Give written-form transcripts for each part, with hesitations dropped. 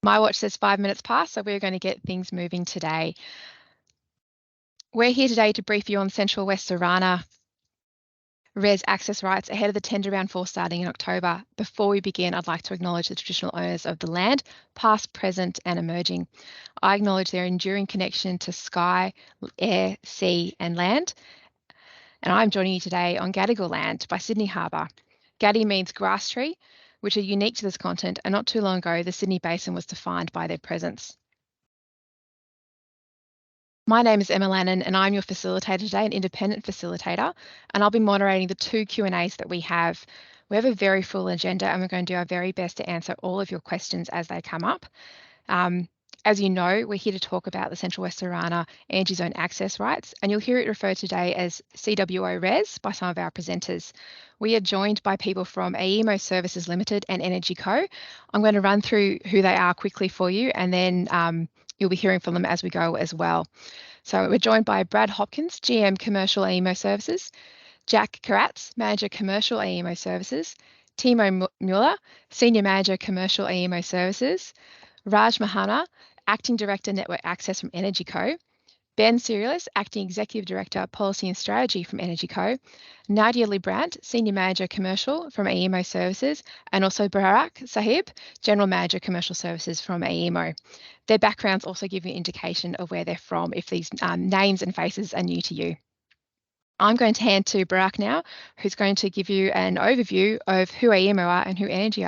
My watch says 5 minutes past, so we're going to get things moving today. We're here today to brief you on Central West Orana REZ Access Rights ahead of the tender round 4 starting in October. Before we begin, I'd like to acknowledge the traditional owners of the land, past, present and emerging. I acknowledge their enduring connection to sky, air, sea and land. And I'm joining you today on Gadigal land by Sydney Harbour. Gadi means grass tree, which are unique to this continent, and not too long ago, the Sydney Basin was defined by their presence. My name is Emma Lannon and I'm your facilitator today, an independent facilitator, and I'll be moderating the 2 Q&As that we have. We have a very full agenda and we're going to do our very best to answer all of your questions as they come up. As you know, we're here to talk about the Central West Orana Energy Zone Access Rights, and you'll hear it referred today as CWO REZ by some of our presenters. We are joined by people from AEMO Services Limited and Energy Co. I'm going to run through who they are quickly for you, and then you'll be hearing from them as we go as well. So we're joined by Brad Hopkins, GM Commercial AEMO Services, Jack Karatz, Manager Commercial AEMO Services, Timo Mueller, Senior Manager Commercial AEMO Services, Raj Mahana, Acting Director Network Access from Energy Co, Ben Serialis, Acting Executive Director Policy and Strategy from Energy Co, Nadia Librand, Senior Manager Commercial from AEMO Services, and also Barak Sahib, General Manager Commercial Services from AEMO. Their backgrounds also give you an indication of where they're from if these names and faces are new to you. I'm going to hand to Barak now, who's going to give you an overview of who AEMO are and who Energy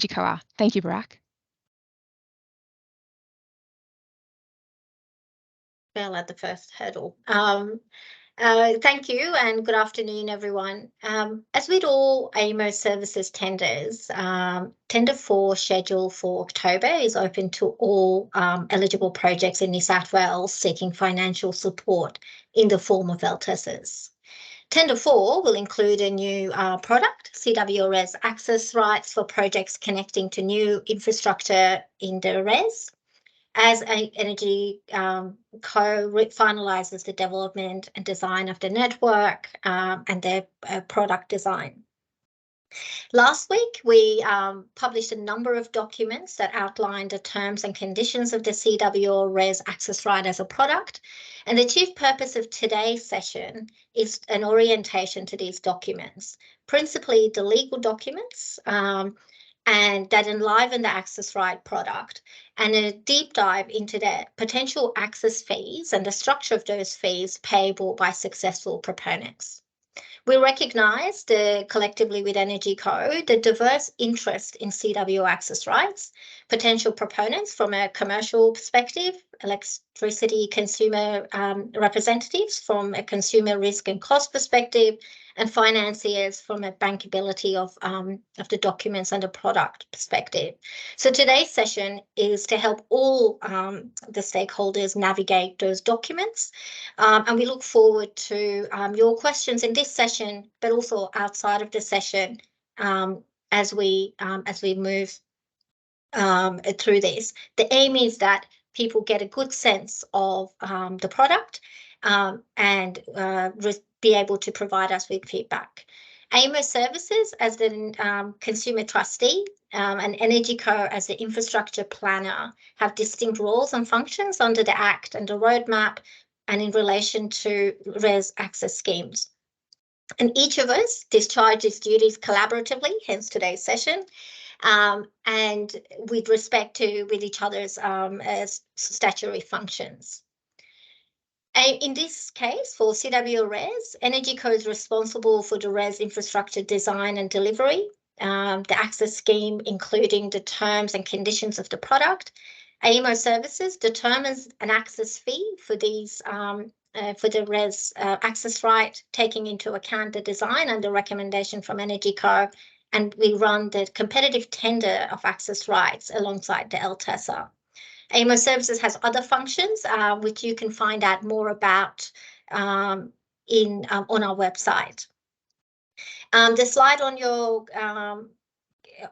Co are. Thank you, Barak. Fell at the first hurdle. Thank you and good afternoon, everyone. As with all AEMO services tenders, Tender 4 schedule for October is open to all eligible projects in New South Wales seeking financial support in the form of LTESAs. Tender 4 will include a new product, CWO REZ Access Rights for projects connecting to new infrastructure in the REZ, as Energy Co finalises the development and design of the network and their product design. Last week, we published a number of documents that outlined the terms and conditions of the CWO REZ Access Right as a product, and the chief purpose of today's session is an orientation to these documents, principally the legal documents and that enliven the access right product, and a deep dive into the potential access fees and the structure of those fees payable by successful proponents. We recognise collectively with Energy Co the diverse interest in CWO access rights, potential proponents from a commercial perspective, electricity consumer representatives from a consumer risk and cost perspective, and financiers from a bankability of the documents and the product perspective. So today's session is to help all the stakeholders navigate those documents, and we look forward to your questions in this session, but also outside of the session as we move through this. The aim is that people get a good sense of the product and be able to provide us with feedback. AEMO Services as the consumer trustee and Energy Co as the infrastructure planner have distinct roles and functions under the Act and the roadmap and in relation to REZ access schemes. And each of us discharges duties collaboratively, hence today's session, and with respect to with each other's statutory functions. In this case, for CWO REZ, Energy Co is responsible for the REZ infrastructure design and delivery, the access scheme, including the terms and conditions of the product. AEMO Services determines an access fee for these for the REZ access right, taking into account the design and the recommendation from Energy Co, and we run the competitive tender of access rights alongside the LTESA. AEMO Services has other functions which you can find out more about on our website. The slide on your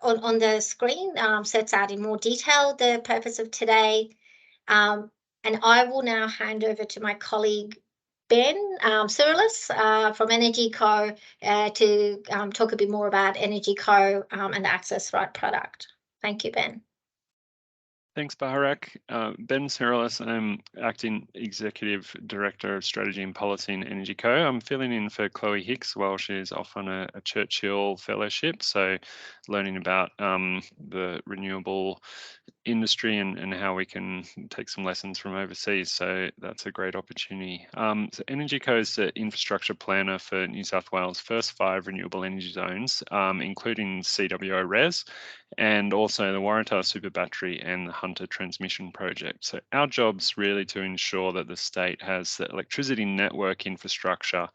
on the screen sets out in more detail the purpose of today, and I will now hand over to my colleague Ben Serialis from Energy Co to talk a bit more about Energy Co and the access right product. Thank you, Ben. Thanks, Baharak. Ben Cyrilis, I'm Acting Executive Director of Strategy and Policy in Energy Co. I'm filling in for Chloe Hicks while she's off on a Churchill Fellowship, so learning about the renewable industry and how we can take some lessons from overseas. So that's a great opportunity. So Energy Co is the infrastructure planner for New South Wales' first 5 renewable energy zones, including CWO REZ, and also the Waratah Super Battery and the Hunter Transmission Project. So our job's really to ensure that the state has the electricity network infrastructure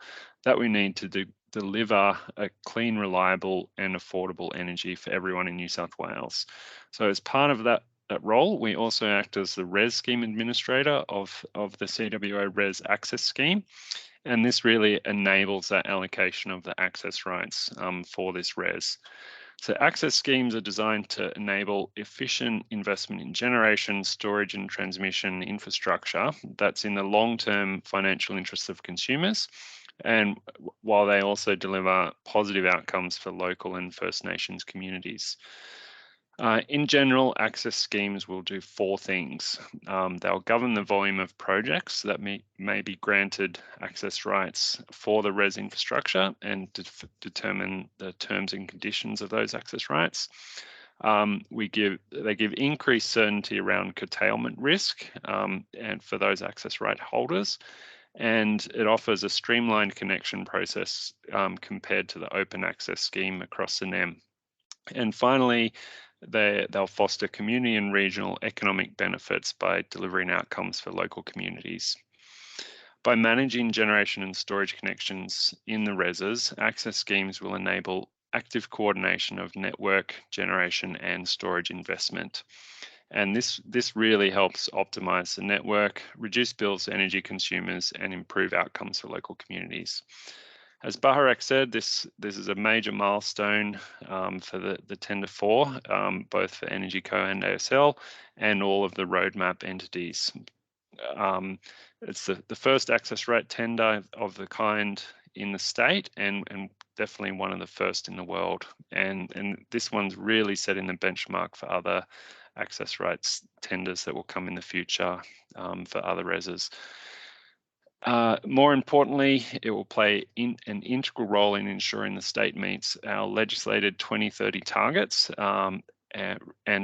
that we need to deliver a clean, reliable and affordable energy for everyone in New South Wales. So as part of that role, we also act as the REZ scheme administrator of the CWO REZ Access Scheme. And this really enables that allocation of the access rights for this REZ. So access schemes are designed to enable efficient investment in generation, storage and transmission infrastructure that's in the long-term financial interests of consumers, and while they also deliver positive outcomes for local and First Nations communities. In general, access schemes will do 4 things. They'll govern the volume of projects that may be granted access rights for the REZ infrastructure and determine the terms and conditions of those access rights. They give increased certainty around curtailment risk and for those access right holders. And it offers a streamlined connection process compared to the open access scheme across the NEM. And finally, they'll foster community and regional economic benefits by delivering outcomes for local communities. By managing generation and storage connections in the REZs, access schemes will enable active coordination of network, generation and storage investment. And this really helps optimize the network, reduce bills to energy consumers and improve outcomes for local communities. As Baharak said, this is a major milestone for the Tender 4, both for Energy Co and ASL, and all of the roadmap entities. It's the first access rate tender of the kind in the state, and definitely one of the first in the world. And this one's really setting the benchmark for other access rights tenders that will come in the future for other REZs. More importantly, it will play an integral role in ensuring the state meets our legislated 2030 targets and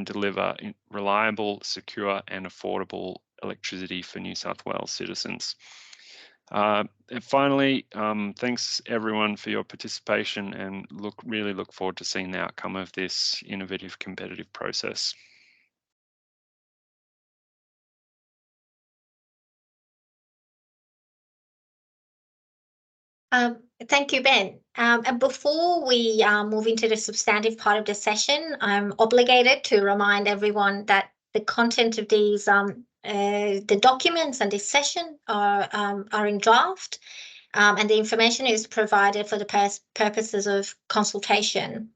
deliver reliable, secure and affordable electricity for New South Wales citizens. And finally, thanks everyone for your participation and really look forward to seeing the outcome of this innovative competitive process. Thank you, Ben. And before we move into the substantive part of the session, I'm obligated to remind everyone that the content of these, the documents and this session are in draft, and the information is provided for the purposes of consultation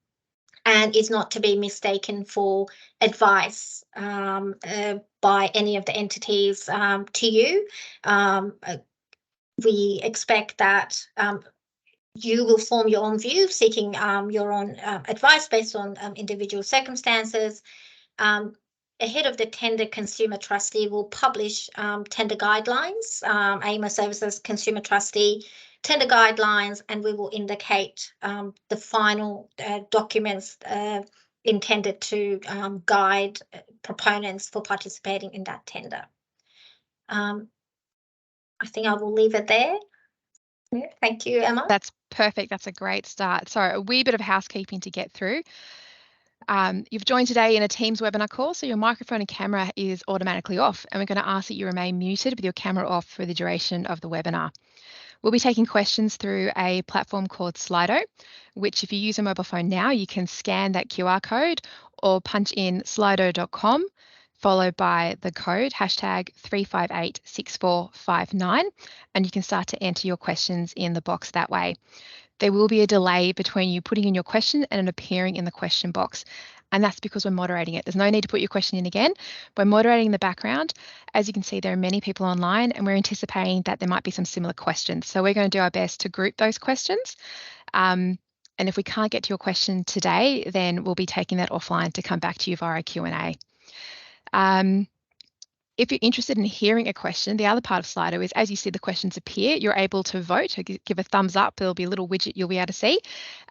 and is not to be mistaken for advice by any of the entities to you. We expect that you will form your own view, seeking your own advice based on individual circumstances. Ahead of the tender, Consumer Trustee will publish tender guidelines, AEMO Services Consumer Trustee tender guidelines, and we will indicate the final documents intended to guide proponents for participating in that tender. I think I will leave it there. Yeah, thank you, Emma. That's perfect. That's a great start. So a wee bit of housekeeping to get through. You've joined today in a Teams webinar call, so your microphone and camera is automatically off, and we're going to ask that you remain muted with your camera off for the duration of the webinar. We'll be taking questions through a platform called Slido, which if you use a mobile phone now, you can scan that QR code or punch in slido.com, followed by the code #3586459, and you can start to enter your questions in the box that way. There will be a delay between you putting in your question and it appearing in the question box. And that's because we're moderating it. There's no need to put your question in again. We're moderating the background. As you can see, there are many people online and we're anticipating that there might be some similar questions. So we're going to do our best to group those questions. And if we can't get to your question today, then we'll be taking that offline to come back to you via Q&A. If you're interested in hearing a question, the other part of Slido is as you see the questions appear, you're able to vote or give a thumbs up. There'll be a little widget you'll be able to see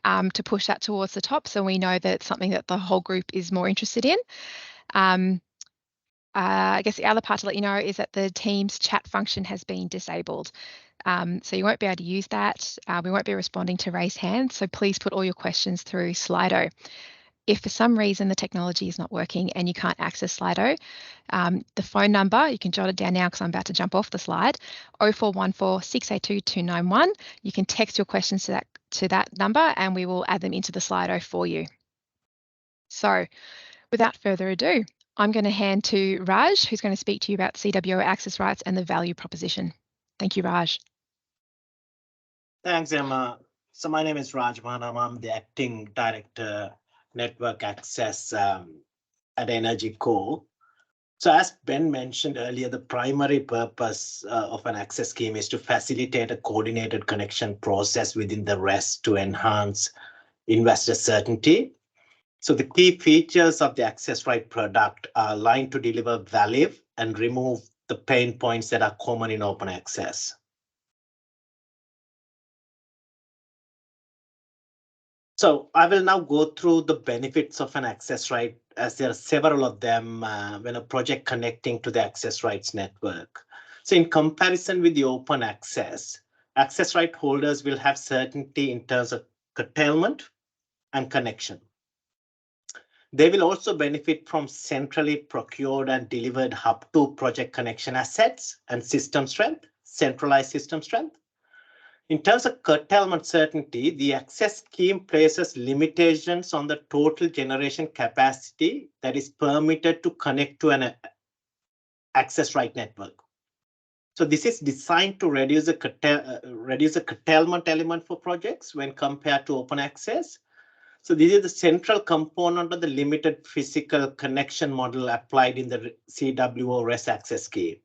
to push that towards the top so we know that it's something that the whole group is more interested in. I guess the other part to let you know is that the Teams chat function has been disabled. So you won't be able to use that. We won't be responding to raised hands, so please put all your questions through Slido. If for some reason the technology is not working and you can't access Slido, the phone number, you can jot it down now because I'm about to jump off the slide, 0414 682 291. You can text your questions to that number and we will add them into the Slido for you. So without further ado, I'm going to hand to Raj, who's going to speak to you about CWO access rights and the value proposition. Thank you, Raj. Thanks, Emma. So my name is Raj Manam. I'm the Acting Director, Network Access at EnergyCo. So as Ben mentioned earlier, the primary purpose of an access scheme is to facilitate a coordinated connection process within the REZ to enhance investor certainty. So the key features of the access right product are aligned to deliver value and remove the pain points that are common in open access. So I will now go through the benefits of an access right, as there are several of them when a project connecting to the access rights network. So in comparison with the open access right holders will have certainty in terms of curtailment and connection. They will also benefit from centrally procured and delivered hub to project connection assets and system strength, centralized system strength. In terms of curtailment certainty, the access scheme places limitations on the total generation capacity that is permitted to connect to an access right network. So this is designed to reduce the curtailment element for projects when compared to open access. So this is the central component of the limited physical connection model applied in the CWO REZ Access Scheme.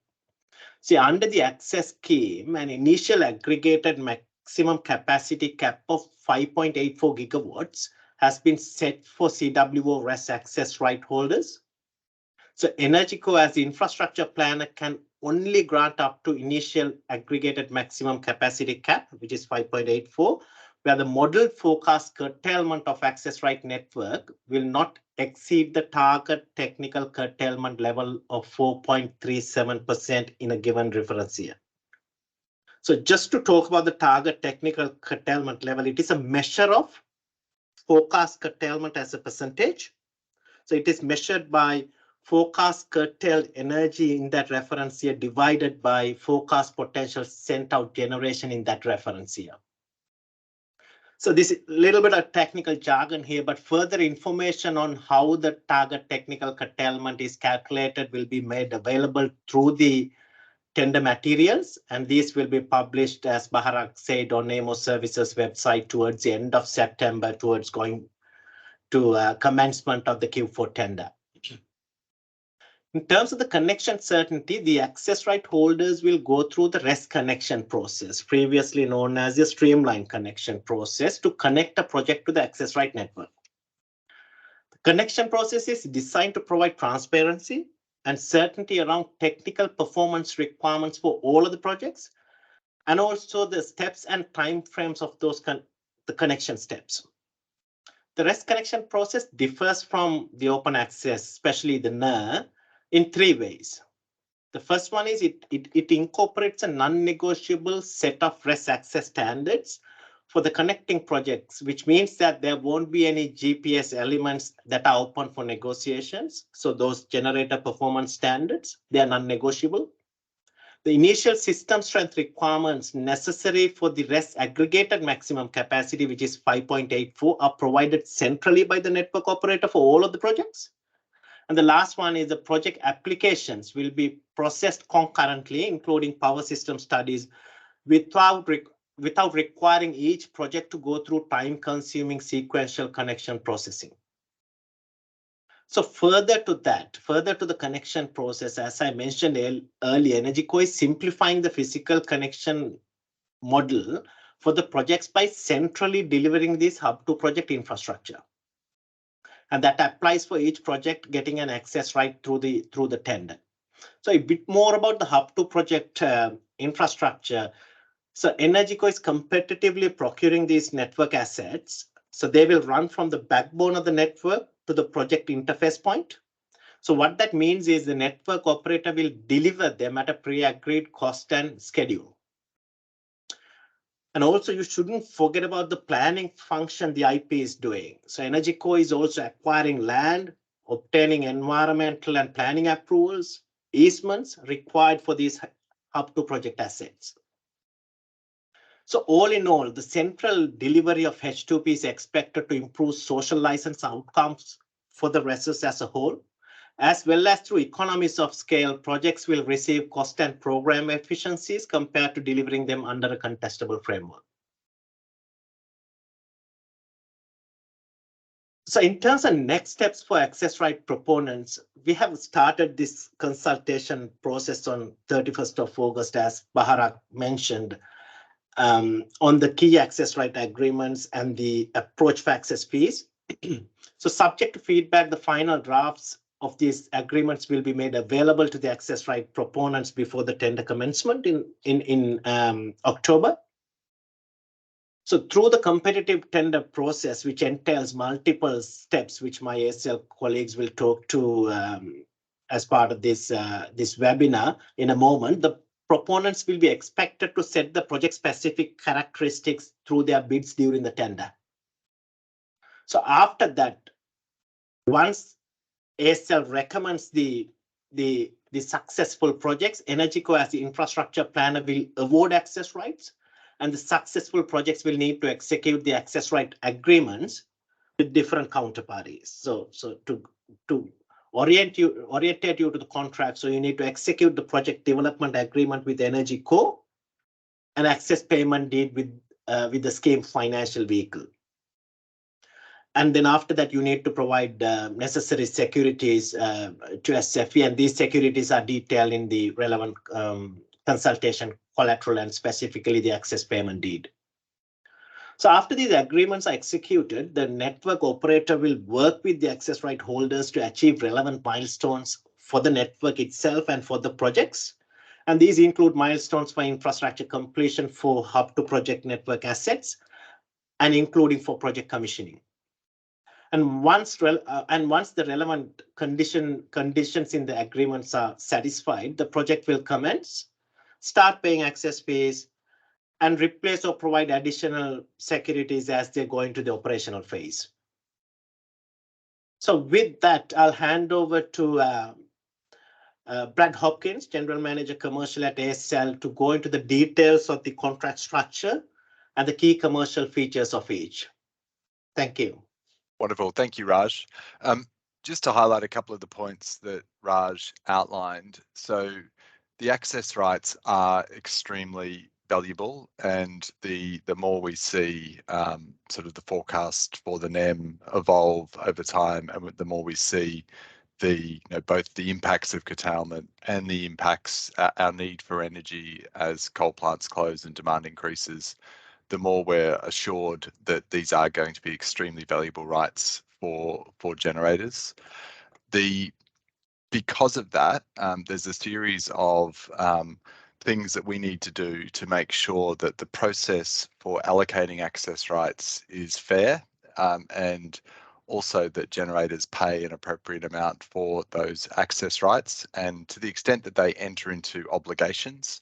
See, under the access scheme, an initial aggregated maximum capacity cap of 5.84 gigawatts has been set for CWO REZ access right holders. So EnergyCo as the infrastructure planner can only grant up to initial aggregated maximum capacity cap, which is 5.84, where the model forecast curtailment of access right network will not exceed the target technical curtailment level of 4.37% in a given reference year. So just to talk about the target technical curtailment level, it is a measure of forecast curtailment as a percentage. So it is measured by forecast curtailed energy in that reference year divided by forecast potential sent out generation in that reference year. So this is a little bit of technical jargon here, but further information on how the target technical curtailment is calculated will be made available through the tender materials, and these will be published, as Baharak said, on NEMO Services website towards the end of September, towards going to commencement of the Q4 tender. In terms of the connection certainty, the access right holders will go through the REZ connection process, previously known as the streamlined connection process, to connect a project to the access right network. The connection process is designed to provide transparency and certainty around technical performance requirements for all of the projects, and also the steps and timeframes of those the connection steps. The REZ connection process differs from the open access, especially the NER, in three ways. The first one is it incorporates a non-negotiable set of REZ access standards for the connecting projects, which means that there won't be any GPS elements that are open for negotiations. So those generator performance standards, they are non-negotiable. The initial system strength requirements necessary for the REZ aggregated maximum capacity, which is 5.84, are provided centrally by the network operator for all of the projects. And the last one is the project applications will be processed concurrently, including power system studies, without requiring each project to go through time-consuming sequential connection processing. So further to the connection process, as I mentioned earlier, EnergyCo is simplifying the physical connection model for the projects by centrally delivering this hub to project infrastructure. and that applies for each project getting an access right through the tender. So a bit more about the hub to project infrastructure. So EnergyCo is competitively procuring these network assets. So they will run from the backbone of the network to the project interface point. So what that means is the network operator will deliver them at a pre-agreed cost and schedule. And also you shouldn't forget about the planning function the IP is doing. So EnergyCo is also acquiring land, obtaining environmental and planning approvals, easements required for these hub to project assets. So all in all, the central delivery of H2P is expected to improve social license outcomes for the resource as a whole, as well as through economies of scale, projects will receive cost and program efficiencies compared to delivering them under a contestable framework. So in terms of next steps for access right proponents, we have started this consultation process on 31st of August, as Baharak mentioned, on the key access right agreements and the approach for access fees. So subject to feedback, the final drafts of these agreements will be made available to the access right proponents before the tender commencement in October. So through the competitive tender process, which entails multiple steps, which my ASL colleagues will talk to as part of this webinar in a moment, the proponents will be expected to set the project-specific characteristics through their bids during the tender. So after that, once ASL recommends the successful projects, EnergyCo as the infrastructure planner will award access rights, and the successful projects will need to execute the access right agreements with different counterparties. So to orientate you to the contract, so you need to execute the project development agreement with EnergyCo and access payment deed with the scheme financial vehicle. And then after that, you need to provide necessary securities to SFE, and these securities are detailed in the relevant consultation collateral and specifically the access payment deed. So after these agreements are executed, the network operator will work with the access right holders to achieve relevant milestones for the network itself and for the projects. And these include milestones for infrastructure completion for hub to project network assets and including for project commissioning. And once the relevant conditions in the agreements are satisfied, the project will commence, start paying access fees, and replace or provide additional securities as they go into the operational phase. So with that, I'll hand over to Brad Hopkins, General Manager Commercial at ASL, to go into the details of the contract structure and the key commercial features of each. Thank you. Wonderful. Thank you, Raj. Just to highlight a couple of the points that Raj outlined. So the access rights are extremely valuable, and the more we see sort of the forecast for the NEM evolve over time, and the more we see both the impacts of curtailment and the impacts, our need for energy as coal plants close and demand increases, the more we're assured that these are going to be extremely valuable rights for generators. Because of that, there's a series of things that we need to do to make sure that the process for allocating access rights is fair, and also that generators pay an appropriate amount for those access rights, and to the extent that they enter into obligations,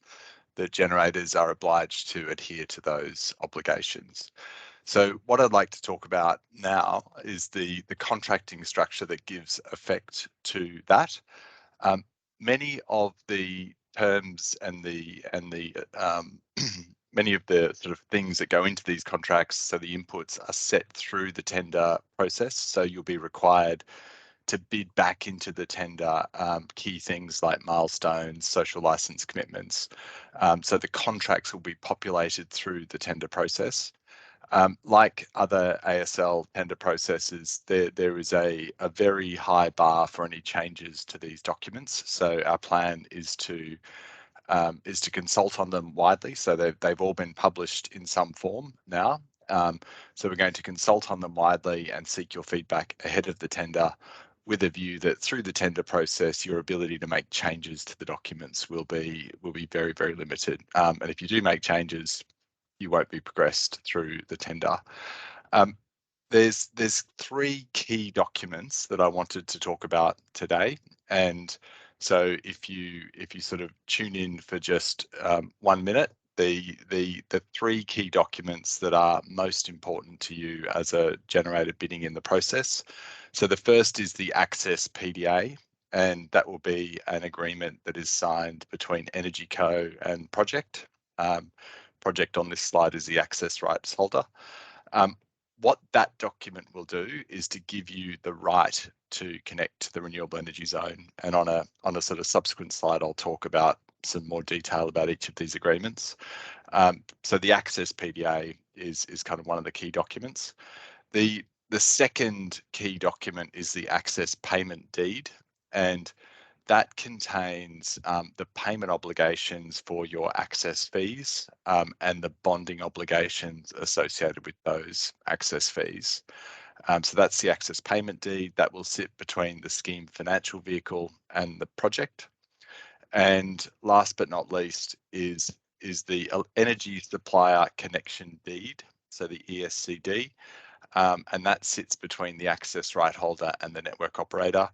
that generators are obliged to adhere to those obligations. So what I'd like to talk about now is the contracting structure that gives effect to that. Many of the terms and the many of the sort of things that go into these contracts, so the inputs are set through the tender process. So you'll be required to bid back into the tender key things like milestones, social license commitments. So the contracts will be populated through the tender process. Like other ASL tender processes, there is a very high bar for any changes to these documents. So our plan is to consult on them widely. So they've all been published in some form now, So we're going to consult on them widely and seek your feedback ahead of the tender, with a view that through the tender process, your ability to make changes to the documents will be very, very limited. And if you do make changes, you won't be progressed through the tender. There's 3 key documents that I wanted to talk about today, and so if you sort of tune in for just 1 minute, the 3 key documents that are most important to you as a generator bidding in the process. So the first is the Access PDA, and that will be an agreement that is signed between EnergyCo and Project. Project on this slide is the access rights holder. What that document will do is to give you the right to connect to the renewable energy zone. And on a sort of subsequent slide, I'll talk about some more detail about each of these agreements. So the Access PDA is kind of one of the key documents. The second key document is the Access Payment Deed, and that contains the payment obligations for your access fees and the bonding obligations associated with those access fees. So that's the access payment deed that will sit between the scheme financial vehicle and the project. And last but not least is the energy supplier connection deed, so the ESCD, and that sits between the access right holder and the network operator.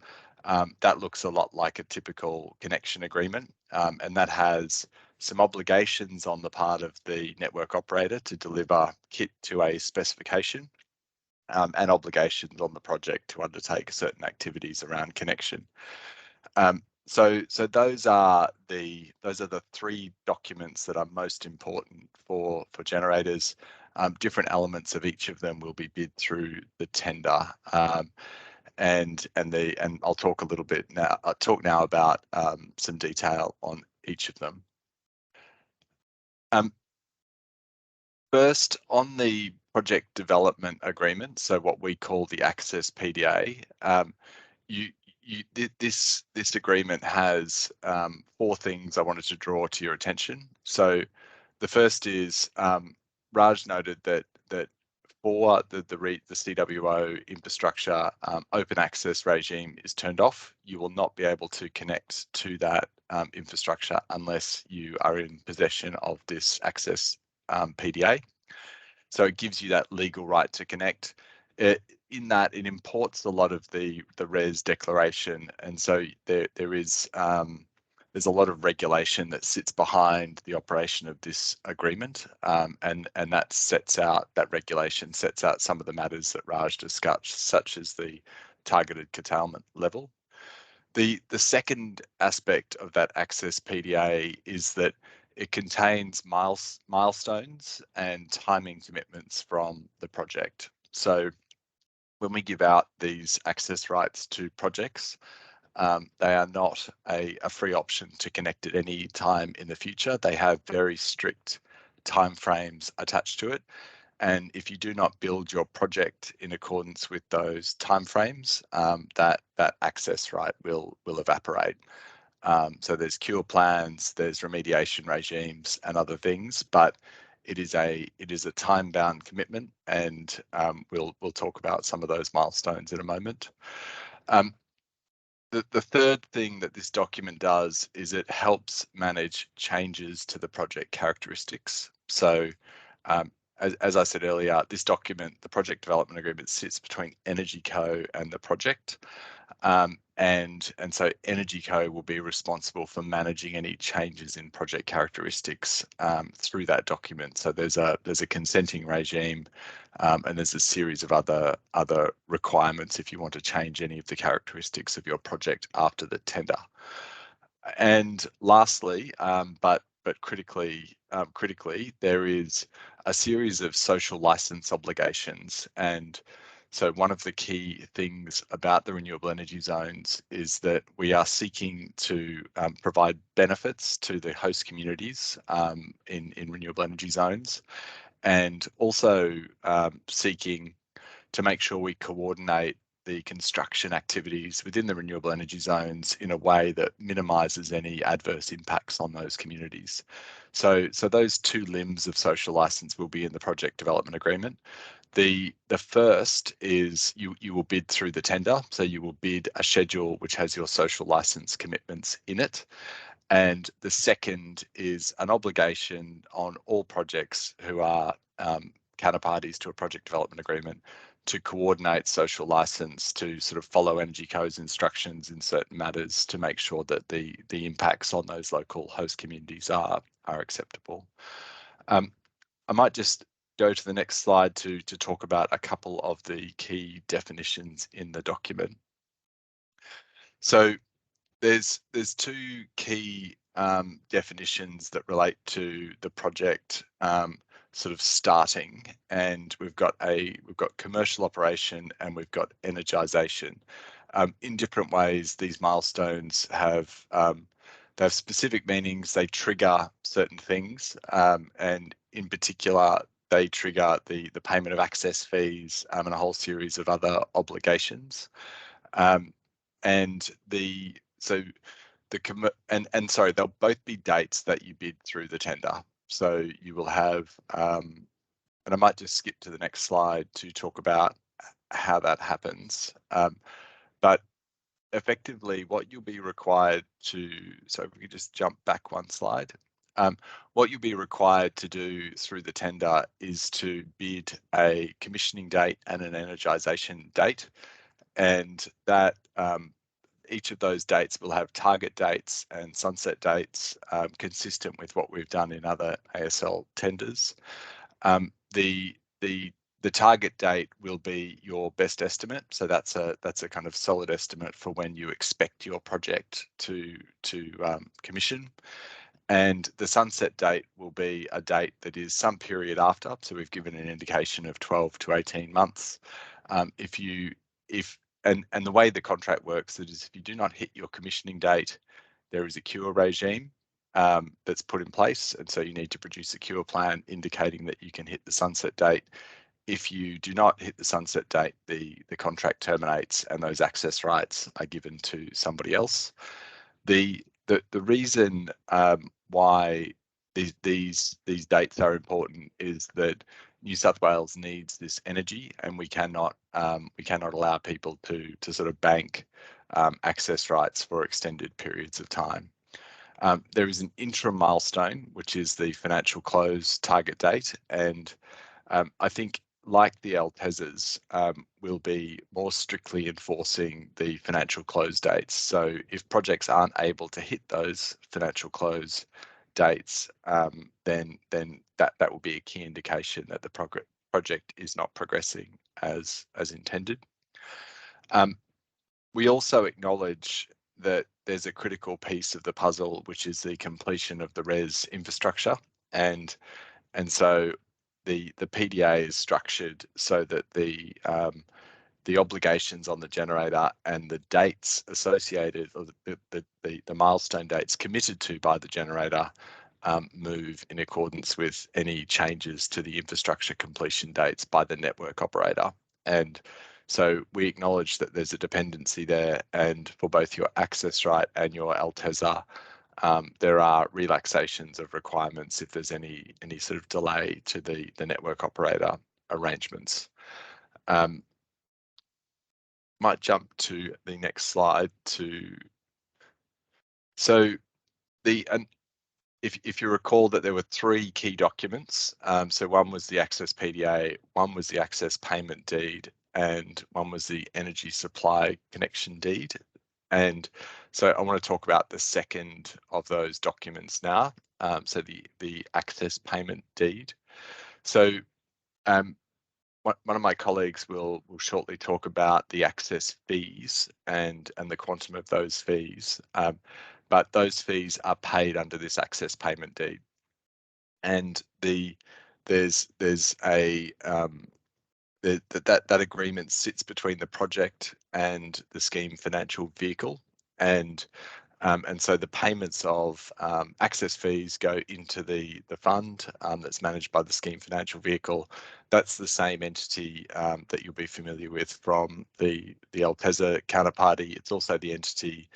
That looks a lot like a typical connection agreement, and that has some obligations on the part of the network operator to deliver kit to a specification, and obligations on the project to undertake certain activities around connection. So those are the 3 documents that are most important for generators. Different elements of each of them will be bid through the tender. And I'll talk a little bit now. I'll talk now about some detail on each of them. First, on the project development agreement, so what we call the Access PDA, this agreement has 4 things I wanted to draw to your attention. So the first is Raj noted that for the CWO infrastructure open access regime is turned off. You will not be able to connect to that infrastructure unless you are in possession of this access PDA. So it gives you that legal right to connect. In that, it imports a lot of the REZ declaration, and so there's a lot of regulation that sits behind the operation of this agreement, and that regulation sets out some of the matters that Raj discussed, such as the targeted curtailment level. The second aspect of that Access PDA is that it contains milestones and timing commitments from the project. So when we give out these access rights to projects, they are not a free option to connect at any time in the future. They have very strict timeframes attached to it. And if you do not build your project in accordance with those timeframes, that access right will evaporate. So there's cure plans, there's remediation regimes and other things, but it is a time-bound commitment, and we'll talk about some of those milestones in a moment. The third thing that this document does is it helps manage changes to the project characteristics. So as I said earlier, this document, the project development agreement, sits between EnergyCo and the project. And so EnergyCo will be responsible for managing any changes in project characteristics through that document. So there's a consenting regime, and there's a series of other requirements if you want to change any of the characteristics of your project after the tender. And lastly, but critically, there is a series of social license obligations. And so one of the key things about the renewable energy zones is that we are seeking to provide benefits to the host communities in renewable energy zones, and also seeking to make sure we coordinate the construction activities within the renewable energy zones in a way that minimises any adverse impacts on those communities. So those two limbs of social licence will be in the project development agreement. The first is you will bid through the tender, so you will bid a schedule which has your social licence commitments in it. And the second is an obligation on all projects who are counterparties to a project development agreement to coordinate social licence, to sort of follow Energy Co's instructions in certain matters to make sure that the impacts on those local host communities are acceptable. I might just go to the next slide to talk about a couple of the key definitions in the document. So there's two key definitions that relate to the project sort of starting, and we've got commercial operation and we've got energisation. In different ways, these milestones have specific meanings. They trigger certain things, and in particular, they trigger the payment of access fees and a whole series of other obligations. Sorry, they'll both be dates that you bid through the tender. So you will have, and I might just skip to the next slide to talk about how that happens. But effectively, what you'll be required to, so if we could just jump back one slide. What you'll be required to do through the tender is to bid a commissioning date and an energisation date, and that each of those dates will have target dates and sunset dates consistent with what we've done in other ASL tenders. The target date will be your best estimate, so that's a kind of solid estimate for when you expect your project to commission. And the sunset date will be a date that is some period after, so we've given an indication of 12 to 18 months. And the way the contract works is if you do not hit your commissioning date, there is a cure regime that's put in place, and so you need to produce a cure plan indicating that you can hit the sunset date. If you do not hit the sunset date, the contract terminates and those access rights are given to somebody else. The reason why these dates are important is that New South Wales needs this energy, and we cannot allow people to sort of bank access rights for extended periods of time. There is an interim milestone, which is the financial close target date, and I think, like the LTESAs, will be more strictly enforcing the financial close dates. So if projects aren't able to hit those financial close dates, then that will be a key indication that the project is not progressing as intended. We also acknowledge that there's a critical piece of the puzzle, which is the completion of the REZ infrastructure, and so the PDA is structured so that the obligations on the generator and the dates associated, or the milestone dates committed to by the generator, move in accordance with any changes to the infrastructure completion dates by the network operator. And so we acknowledge that there's a dependency there, and for both your access right and your LTESA, there are relaxations of requirements if there's any sort of delay to the network operator arrangements. Might jump to the next slide if you recall that there were three key documents. So one was the access PDA, one was the access payment deed, and one was the energy supply connection deed. And so I want to talk about the second of those documents now. So the access payment deed. So one of my colleagues will shortly talk about the access fees and the quantum of those fees, but those fees are paid under this access payment deed. And there's a that agreement sits between the project and the scheme financial vehicle, and And so the payments of access fees go into the fund that's managed by the scheme financial vehicle. That's the same entity that you'll be familiar with from the LTESA counterparty. It's also the entity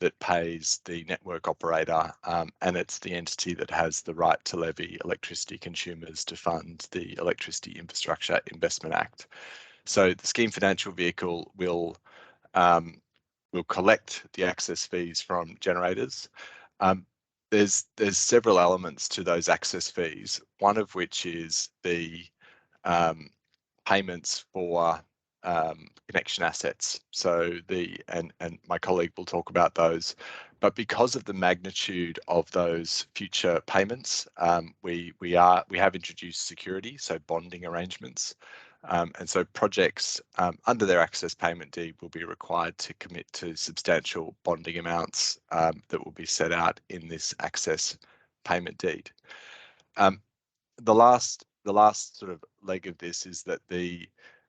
that pays the network operator, and it's the entity that has the right to levy electricity consumers to fund the Electricity Infrastructure Investment Act. So the scheme financial vehicle will collect the access fees from generators. There's several elements to those access fees, one of which is the payments for connection assets. So and my colleague will talk about those, but because of the magnitude of those future payments, we have introduced security, so bonding arrangements. And so projects under their access payment deed will be required to commit to substantial bonding amounts that will be set out in this access payment deed. The last sort of leg of this is that the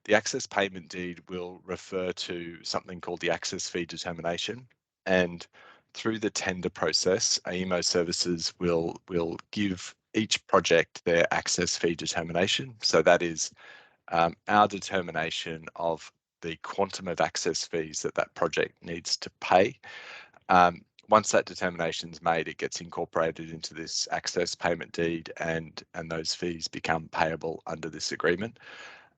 access payment deed will refer to something called the access fee determination, and through the tender process, AEMO services will give each project their access fee determination. So that is our determination of the quantum of access fees that project needs to pay. Once that determination is made, it gets incorporated into this access payment deed, and those fees become payable under this agreement.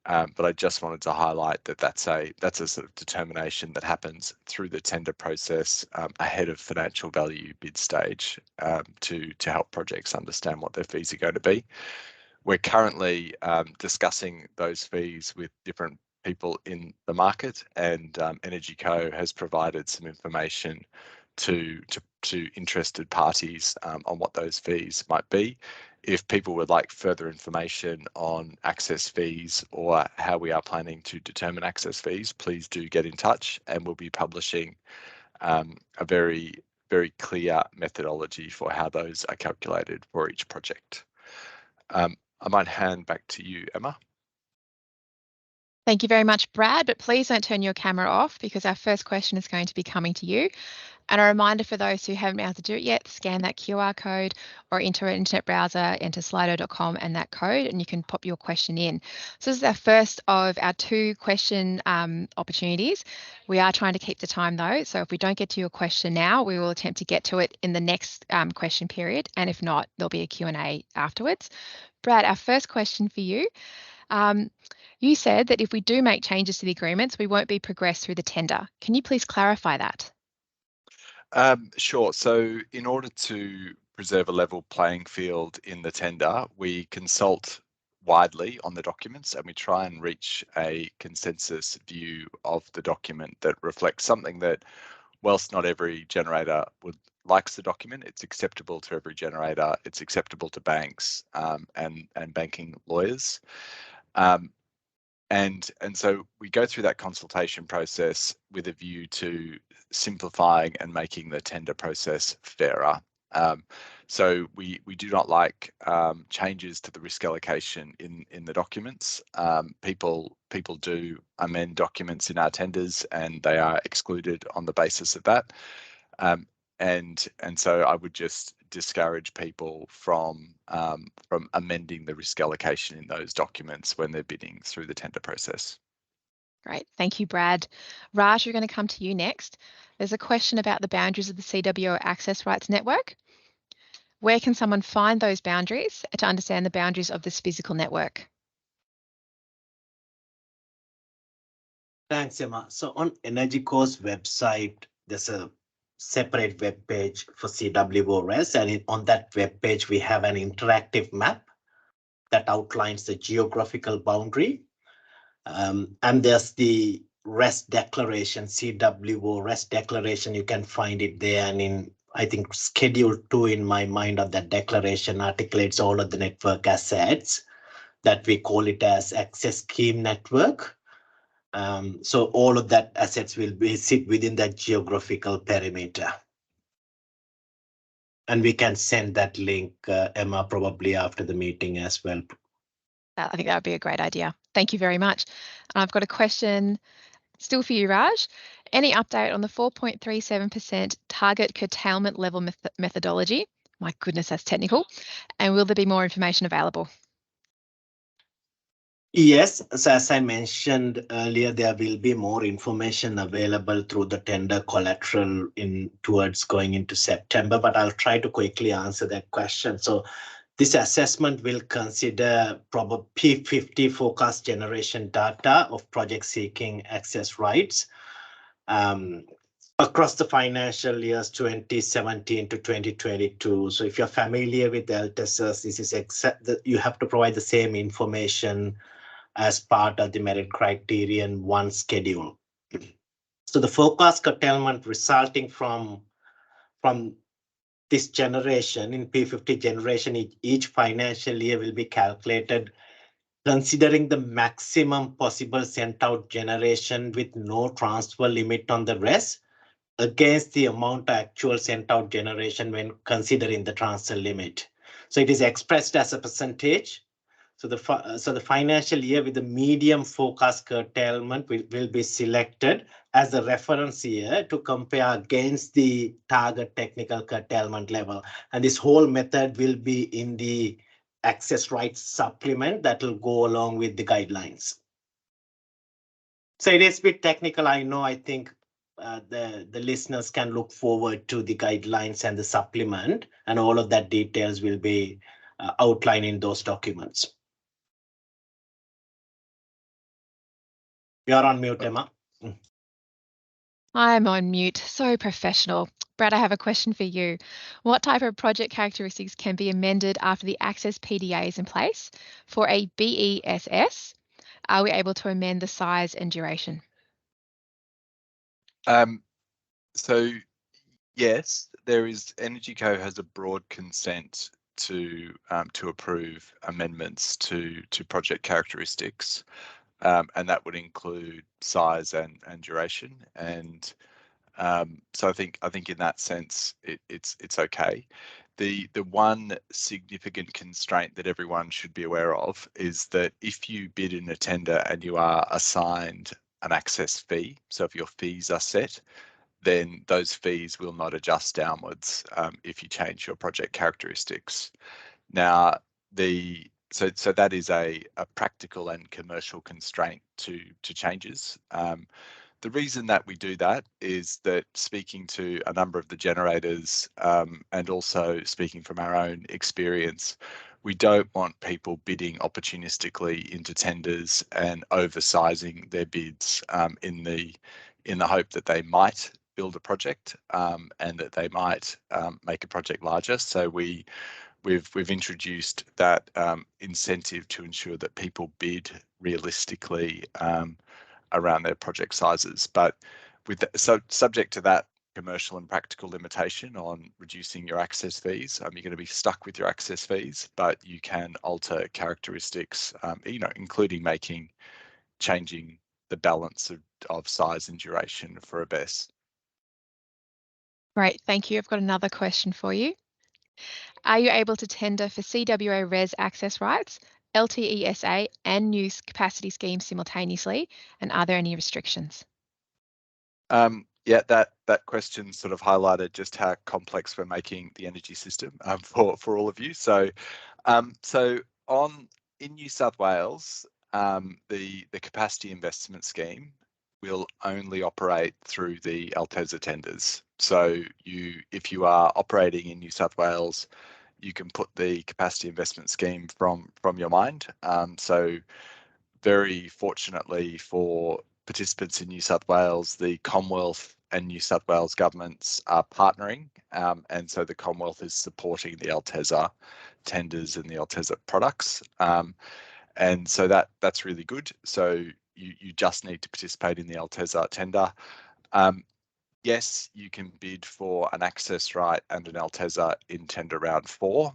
But I just wanted to highlight that that's a sort of determination that happens through the tender process ahead of financial value bid stage to help projects understand what their fees are going to be. We're currently discussing those fees with different people in the market, and Energy Co has provided some information to interested parties on what those fees might be. If people would like further information on access fees or how we are planning to determine access fees, please do get in touch, and we'll be publishing a very clear methodology for how those are calculated for each project. I might hand back to you, Emma. Thank you very much, Brad, but please don't turn your camera off because our first question is going to be coming to you. And a reminder for those who haven't been able to do it yet, scan that QR code or enter an internet browser, enter slido.com and that code, and you can pop your question in. So this is our first of our 2 question opportunities. We are trying to keep the time though, so if we don't get to your question now, we will attempt to get to it in the next question period, and if not, there'll be a Q&A afterwards. Brad, our first question for you. You said that if we do make changes to the agreements, we won't be progressed through the tender. Can you please clarify that? Sure. So in order to preserve a level playing field in the tender, we consult widely on the documents and we try and reach a consensus view of the document that reflects something that, whilst not every generator likes the document, it's acceptable to every generator, it's acceptable to banks and banking lawyers. And so we go through that consultation process with a view to simplifying and making the tender process fairer. So we do not like changes to the risk allocation in the documents. People do amend documents in our tenders and they are excluded on the basis of that. And so I would just discourage people from amending the risk allocation in those documents when they're bidding through the tender process. Great, thank you, Brad. Raj, we're going to come to you next. There's a question about the boundaries of the CWO Access Rights network. Where can someone find those boundaries to understand the boundaries of this physical network? Thanks, Emma. So on Energy Co's website, there's a separate web page for CWO REZ, and on that web page we have an interactive map that outlines the geographical boundary, and there's the REZ declaration, CWO REZ declaration. You can find it there, and in I think schedule 2 in my mind of that declaration articulates all of the network assets that we call it as access scheme network. So all of that assets will sit within that geographical perimeter. And we can send that link, Emma, probably after the meeting as well. I think that would be a great idea. Thank you very much. I've got a question still for you, Raj. Any update on the 4.37% target curtailment level methodology? My goodness, that's technical. And will there be more information available? Yes, so as I mentioned earlier, there will be more information available through the tender collateral towards going into September, but I'll try to quickly answer that question. So this assessment will consider probably P50 forecast generation data of projects seeking access rights across the financial years 2017 to 2022. So if you're familiar with LTESAs, this is you have to provide the same information as part of the merit criterion 1 schedule. So the forecast curtailment resulting from this generation in P50 generation, each financial year will be calculated considering the maximum possible sent out generation with no transfer limit on the REZ against the amount of actual sent out generation when considering the transfer limit. So it is expressed as a percentage. So the financial year with the medium forecast curtailment will be selected as a reference year to compare against the target technical curtailment level. And this whole method will be in the access rights supplement that will go along with the guidelines. So it is a bit technical, I know. I think the listeners can look forward to the guidelines and the supplement, and all of that details will be outlined in those documents. You're on mute, Emma. I'm on mute. So professional. Brad, I have a question for you. What type of project characteristics can be amended after the access PDA is in place? For a BESS, are we able to amend the size and duration? So yes, there is. Energy Co has a broad consent to approve amendments to project characteristics, and that would include size and duration. And so I think in that sense it's okay. The one significant constraint that everyone should be aware of is that if you bid in a tender and you are assigned an access fee, so if your fees are set, then those fees will not adjust downwards if you change your project characteristics. Now, so that is a practical and commercial constraint to changes. The reason that we do that is that, speaking to a number of the generators and also speaking from our own experience, we don't want people bidding opportunistically into tenders and oversizing their bids in the hope that they might build a project and that they might make a project larger. So we've introduced that incentive to ensure that people bid realistically around their project sizes. But so subject to that commercial and practical limitation on reducing your access fees, you're going to be stuck with your access fees, but you can alter characteristics, including changing the balance of size and duration for a BESS. Great, thank you. I've got another question for you. Are you able to tender for CWO REZ Access Rights, LTESA and new capacity schemes simultaneously? And are there any restrictions? Yeah, that question sort of highlighted just how complex we're making the energy system for all of you. So in New South Wales, the capacity investment scheme will only operate through the LTESA tenders. So if you are operating in New South Wales, you can put the capacity investment scheme from your mind. So very fortunately for participants in New South Wales, the Commonwealth and New South Wales governments are partnering, and so the Commonwealth is supporting the LTESA tenders and the LTESA products, and so that's really good. So you just need to participate in the LTESA tender. Yes, you can bid for an access right and an LTESA in tender round 4.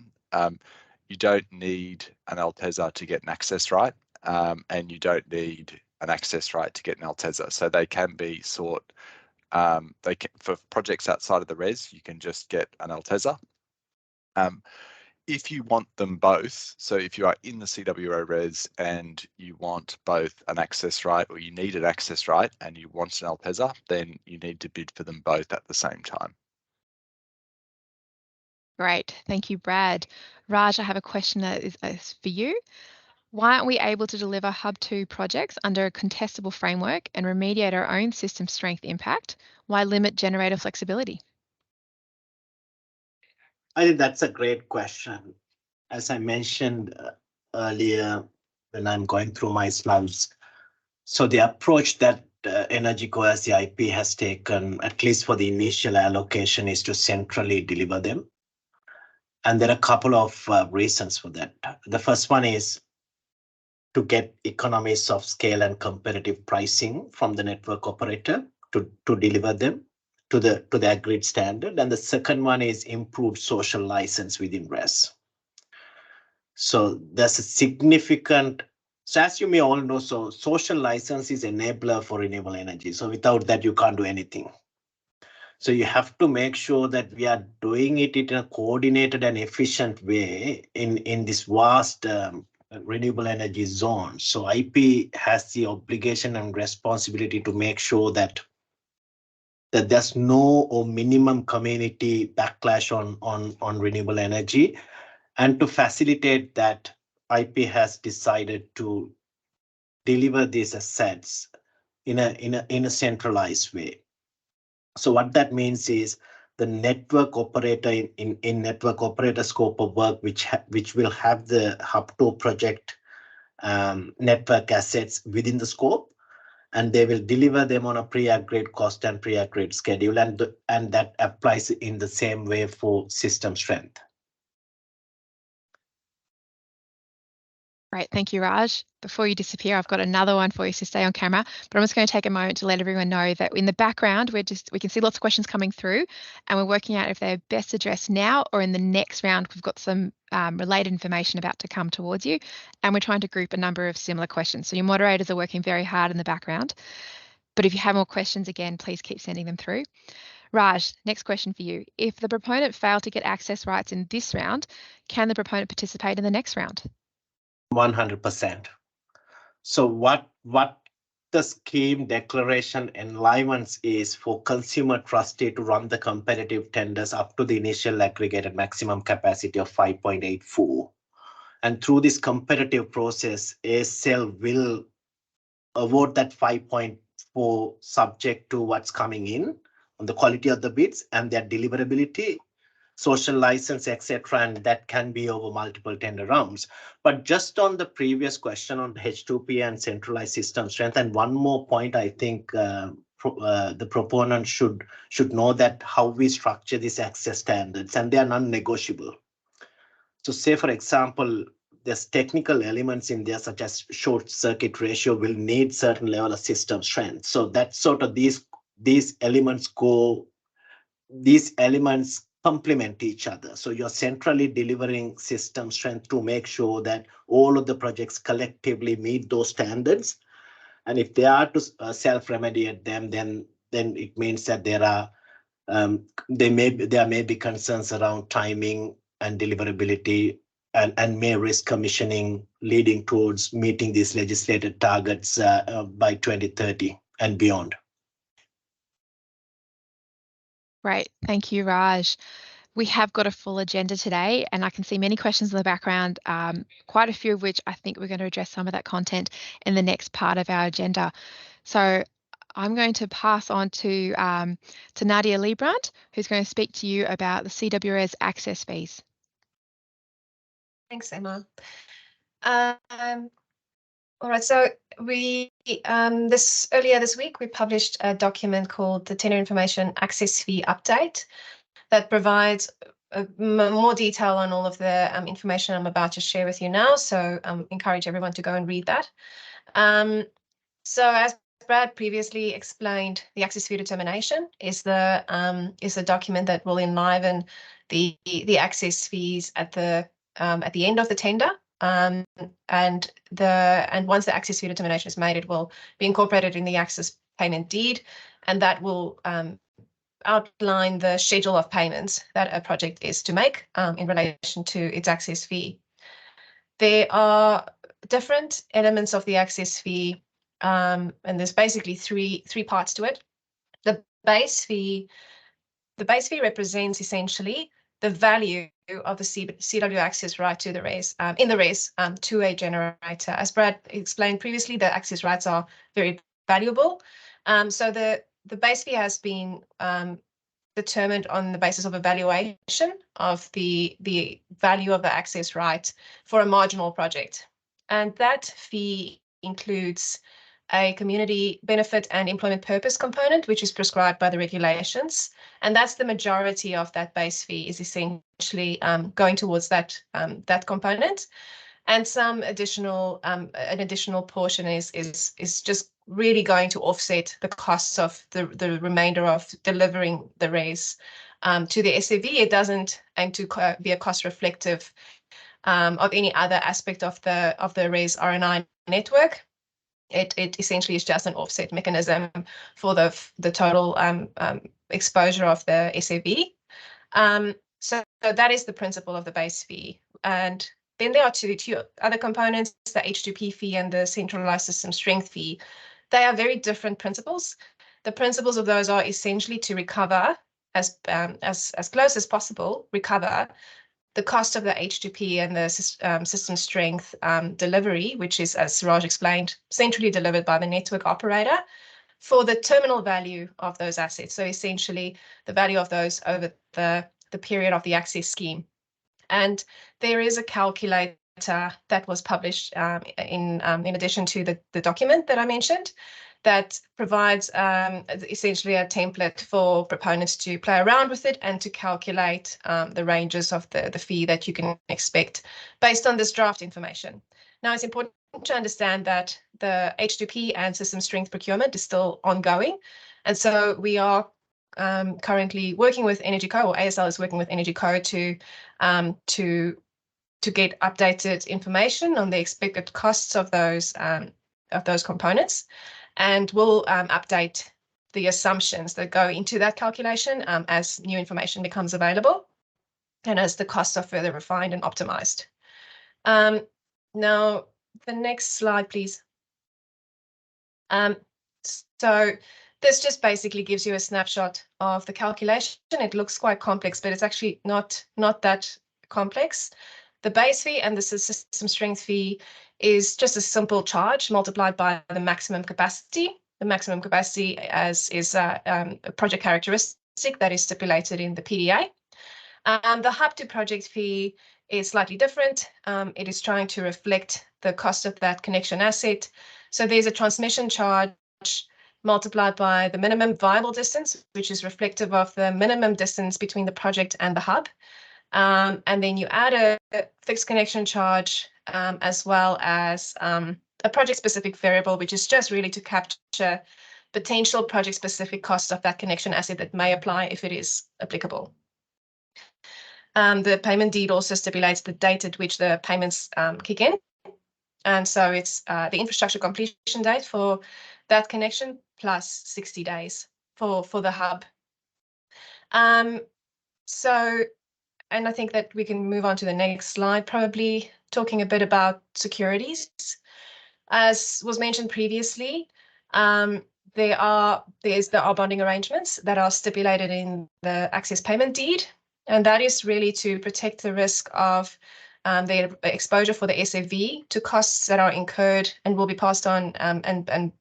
You don't need an LTESA to get an access right, and you don't need an access right to get an LTESA. So they can be sought. For projects outside of the REZ, you can just get an LTESA. if you want them both, so if you are in the CWO REZ and you want both an access right, or you need an access right and you want an LTESA, then you need to bid for them both at the same time. Great, thank you, Brad. Raj, I have a question that is for you. Why aren't we able to deliver Hub 2 projects under a contestable framework and remediate our own system strength impact? Why limit generator flexibility? I think that's a great question. As I mentioned earlier, when I'm going through my slides, so the approach that EnergyCo as the IP has taken, at least for the initial allocation, is to centrally deliver them. And there are a couple of reasons for that. The first one is to get economies of scale and competitive pricing from the network operator to deliver them to the agreed standard. And the second one is improved social license within REZ. So there's a significant, so as you may all know, so social license is enabler for renewable energy. So without that, you can't do anything. So you have to make sure that we are doing it in a coordinated and efficient way in this vast renewable energy zone. So IP has the obligation and responsibility to make sure that there's no or minimum community backlash on renewable energy. And to facilitate that, IP has decided to deliver these assets in a centralized way. So what that means is the network operator in network operator scope of work, which will have the Hub 2 project network assets within the scope, and they will deliver them on a pre-agreed cost and pre-agreed schedule, and that applies in the same way for system strength. Great, thank you, Raj. Before you disappear, I've got another one for you to stay on camera, but I'm just going to take a moment to let everyone know that in the background, we can see lots of questions coming through, and we're working out if they're best addressed now or in the next round. We've got some related information about to come towards you, and we're trying to group a number of similar questions. So your moderators are working very hard in the background, but if you have more questions, again, please keep sending them through. Raj, next question for you. If the proponent failed to get access rights in this round, can the proponent participate in the next round? 100%. So what the scheme declaration enlivens is for consumer trustee to run the competitive tenders up to the initial aggregated maximum capacity of 5.84. And through this competitive process, ASL will award that 5.4 subject to what's coming in on the quality of the bids and their deliverability, social license, etc., and that can be over multiple tender rounds. But just on the previous question on H2P and centralized system strength, and one more point, I think the proponent should know that how we structure these access standards, and they are non-negotiable. So say, for example, there's technical elements in there, such as short circuit ratio will need certain level of system strength. So that's sort of these elements complement each other. So you're centrally delivering system strength to make sure that all of the projects collectively meet those standards. And if they are to self-remediate them, then it means that there may be concerns around timing and deliverability, and may risk commissioning, leading towards meeting these legislated targets by 2030 and beyond. Great, thank you, Raj. We have got a full agenda today, and I can see many questions in the background, quite a few of which I think we're going to address some of that content in the next part of our agenda. So I'm going to pass on to Nadia Liebrandt, who's going to speak to you about the CWO REZ access fees. Thanks, Emma. All right, so we earlier this week we published a document called the Tender Information Access Fee Update that provides more detail on all of the information I'm about to share with you now. So encourage everyone to go and read that. So as Brad previously explained, the access fee determination is the document that will enliven the access fees at the end of the tender. And once the access fee determination is made, it will be incorporated in the access payment deed, and that will outline the schedule of payments that a project is to make in relation to its access fee. There are different elements of the access fee, and there's basically three parts to it. The base fee represents essentially the value of the CW access right to the REZ, in the REZ to a generator. As Brad explained previously, the access rights are very valuable. So the base fee has been determined on the basis of evaluation of the value of the access right for a marginal project. And that fee includes a community benefit and employment purpose component, which is prescribed by the regulations. And that's the majority of that base fee is essentially going towards that component. And some additional, an additional portion is just really going to offset the costs of the remainder of delivering the REZ to the SAV. It doesn't aim to be a cost reflective of any other aspect of the REZ RNI network. It essentially is just an offset mechanism for the total exposure of the SAV. So that is the principle of the base fee. And then there are two other components, the H2P fee and the centralized system strength fee. They are very different principles. The principles of those are essentially to recover as close as possible, recover the cost of the H2P and the system strength delivery, which is, as Suraj explained, centrally delivered by the network operator for the terminal value of those assets. So essentially the value of those over the period of the access scheme. And there is a calculator that was published in addition to the document that I mentioned that provides essentially a template for proponents to play around with it and to calculate the ranges of the fee that you can expect based on this draft information. Now, it's important to understand that the H2P and system strength procurement is still ongoing. And so we are currently working with Energy Co, or ASL is working with Energy Co to get updated information on the expected costs of those components, and we'll update the assumptions that go into that calculation as new information becomes available and as the costs are further refined and optimized. Now, the next slide, please. So this just basically gives you a snapshot of the calculation. It looks quite complex, but it's actually not that complex. The base fee and the system strength fee is just a simple charge multiplied by the maximum capacity. The maximum capacity is a project characteristic that is stipulated in the PDA. The hub to project fee is slightly different. It is trying to reflect the cost of that connection asset. So there's a transmission charge multiplied by the minimum viable distance, which is reflective of the minimum distance between the project and the hub. And then you add a fixed connection charge as well as a project-specific variable, which is just really to capture potential project-specific costs of that connection asset that may apply if it is applicable. The payment deed also stipulates the date at which the payments kick in. And so it's the infrastructure completion date for that connection plus 60 days for the hub. And I think that we can move on to the next slide, probably talking a bit about securities. As was mentioned previously, there are bonding arrangements that are stipulated in the access payment deed, and that is really to protect the risk of the exposure for the SAV to costs that are incurred and will be passed on and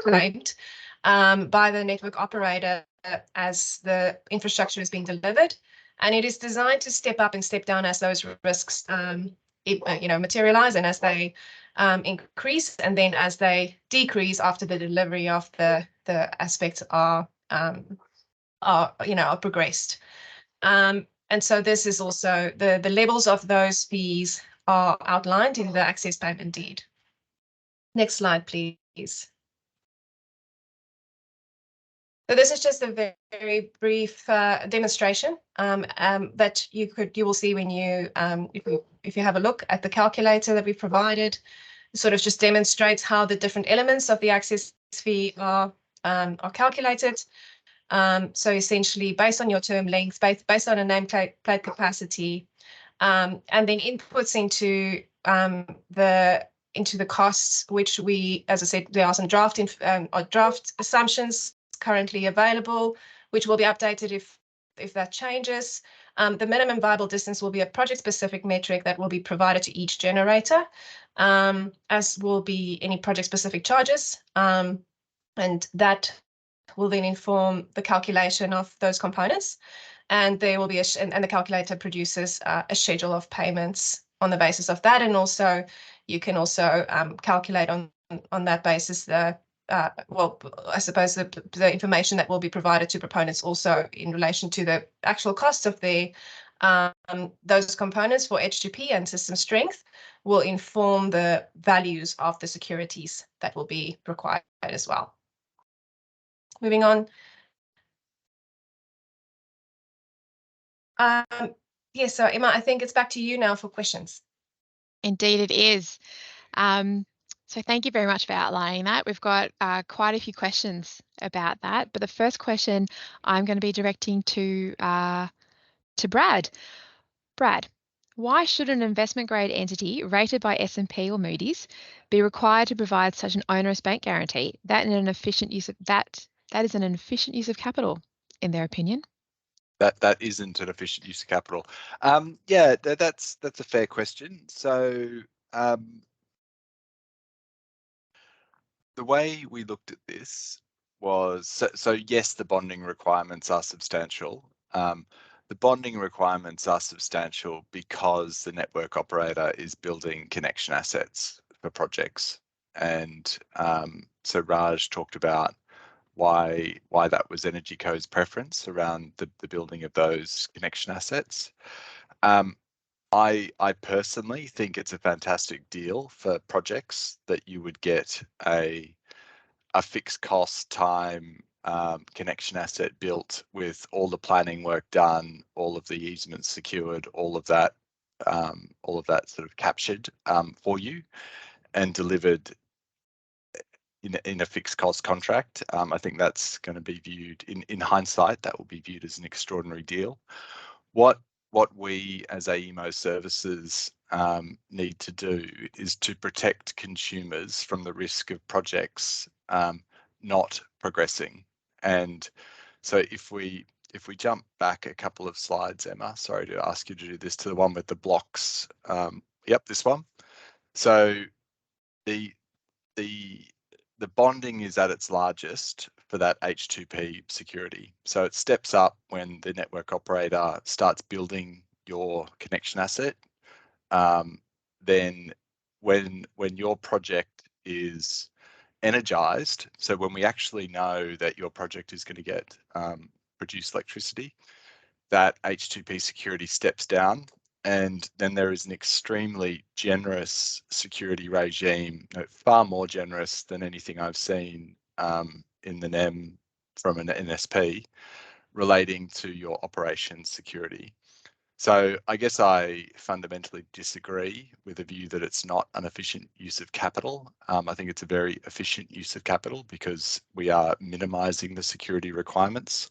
claimed by the network operator as the infrastructure is being delivered. And it is designed to step up and step down as those risks materialize and as they increase, and then as they decrease after the delivery of the aspects are progressed. And so this is also the levels of those fees are outlined in the access payment deed. Next slide, please. So this is just a very brief demonstration that you will see when you if you have a look at the calculator that we provided. It sort of just demonstrates how the different elements of the access fee are calculated. So essentially, based on your term length, based on a nameplate capacity, and then inputs into the costs, which we, as I said, there are some draft assumptions currently available, which will be updated if that changes. The minimum viable distance will be a project-specific metric that will be provided to each generator, as will be any project-specific charges, and that will then inform the calculation of those components. And there will be and the calculator produces a schedule of payments on the basis of that, and also you can also calculate on that basis the well, I suppose the information that will be provided to proponents also in relation to the actual cost of the those components for H2P and system strength will inform the values of the securities that will be required as well. Moving on. Yes, so Emma, I think it's back to you now for questions. Indeed, it is. So thank you very much for outlining that. We've got quite a few questions about that, but the first question I'm going to be directing to Brad. Brad, why should an investment grade entity rated by S&P or Moody's be required to provide such an onerous bank guarantee? That is an efficient use of capital, in their opinion. That isn't an efficient use of capital. Yeah, that's a fair question. So the way we looked at this was, so yes, the bonding requirements are substantial. The bonding requirements are substantial because the network operator is building connection assets for projects. And so Raj talked about why that was EnergyCo's preference around the building of those connection assets. I personally think it's a fantastic deal for projects that you would get a fixed cost time connection asset built with all the planning work done, all of the easements secured, all of that sort of captured for you and delivered in a fixed cost contract. I think that's going to be viewed in hindsight, that will be viewed as an extraordinary deal. What we as AEMO services need to do is to protect consumers from the risk of projects not progressing. And so if we jump back a couple of slides, Emma, sorry to ask you to do this, to the one with the blocks. Yep, this one. So the bonding is at its largest for that H2P security. So it steps up when the network operator starts building your connection asset. Then when your project is energized, so when we actually know that your project is going to get produce electricity, that H2P security steps down. And then there is an extremely generous security regime, far more generous than anything I've seen in the NEM from an NSP, relating to your operations security. So I guess I fundamentally disagree with the view that it's not an efficient use of capital. I think it's a very efficient use of capital because we are minimizing the security requirements.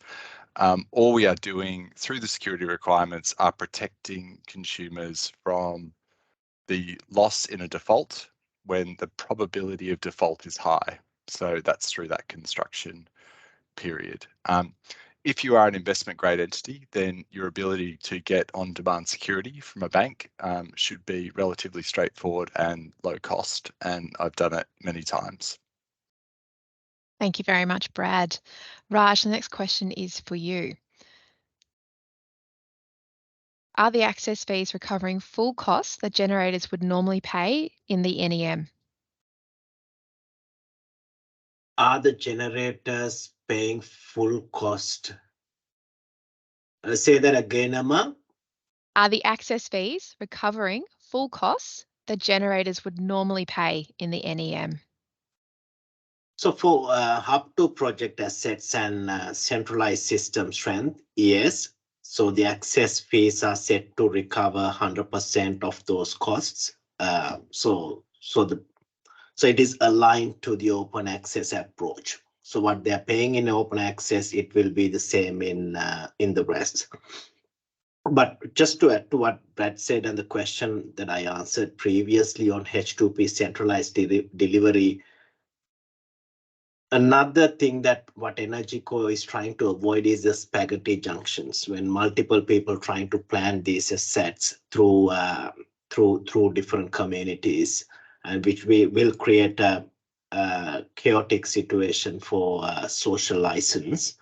All we are doing through the security requirements are protecting consumers from the loss in a default when the probability of default is high. So that's through that construction period. If you are an investment grade entity, then your ability to get on-demand security from a bank should be relatively straightforward and low cost, and I've done it many times. Thank you very much, Brad. Raj, the next question is for you. Are the access fees recovering full costs that generators would normally pay in the NEM? Are the generators paying full cost? Say that again, Emma. Are the access fees recovering full costs that generators would normally pay in the NEM? So for up to project assets and centralized system strength, yes. So the access fees are set to recover 100% of those costs. So it is aligned to the open access approach. So what they're paying in open access, it will be the same in the REZ. But just to add to what Brad said and the question that I answered previously on H2P centralized delivery, another thing that what EnergyCo is trying to avoid is the spaghetti junctions, when multiple people trying to plan these assets through different communities, and which will create a chaotic situation for social license.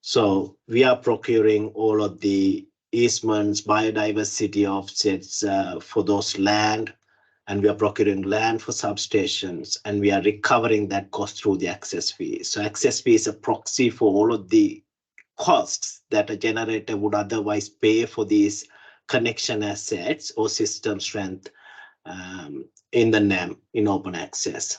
So we are procuring all of the easements, biodiversity offsets for those land, and we are procuring land for substations, and we are recovering that cost through the access fee. So access fee is a proxy for all of the costs that a generator would otherwise pay for these connection assets or system strength in the NEM in open access.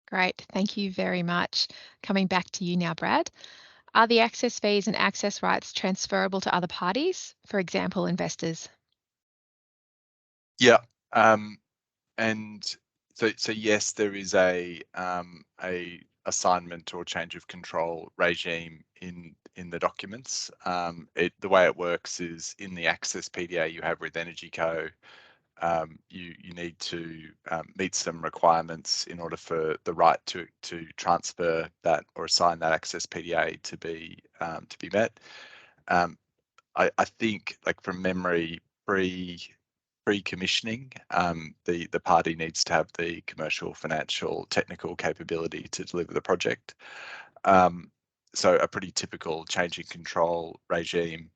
Great, thank you very much. Coming back to you now, Brad. Are the access fees and access rights transferable to other parties, for example, investors? Yeah, and so yes, there is a assignment or change of control regime in the documents. The way it works is in the access PDA you have with EnergyCo, you need to meet some requirements in order for the right to transfer that or assign that access PDA to be met. I think, like from memory, pre-commissioning, the party needs to have the commercial, financial, technical capability to deliver the project. So a pretty typical change in control regime.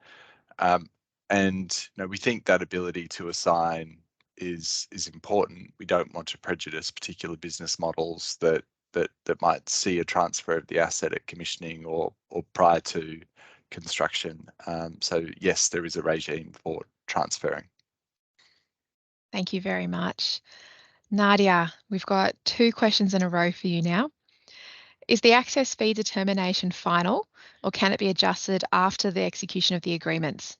And we think that ability to assign is important. We don't want to prejudice particular business models that might see a transfer of the asset at commissioning or prior to construction. So yes, there is a regime for transferring. Thank you very much. Nadia, we've got 2 questions in a row for you now. Is the access fee determination final, or can it be adjusted after the execution of the agreements?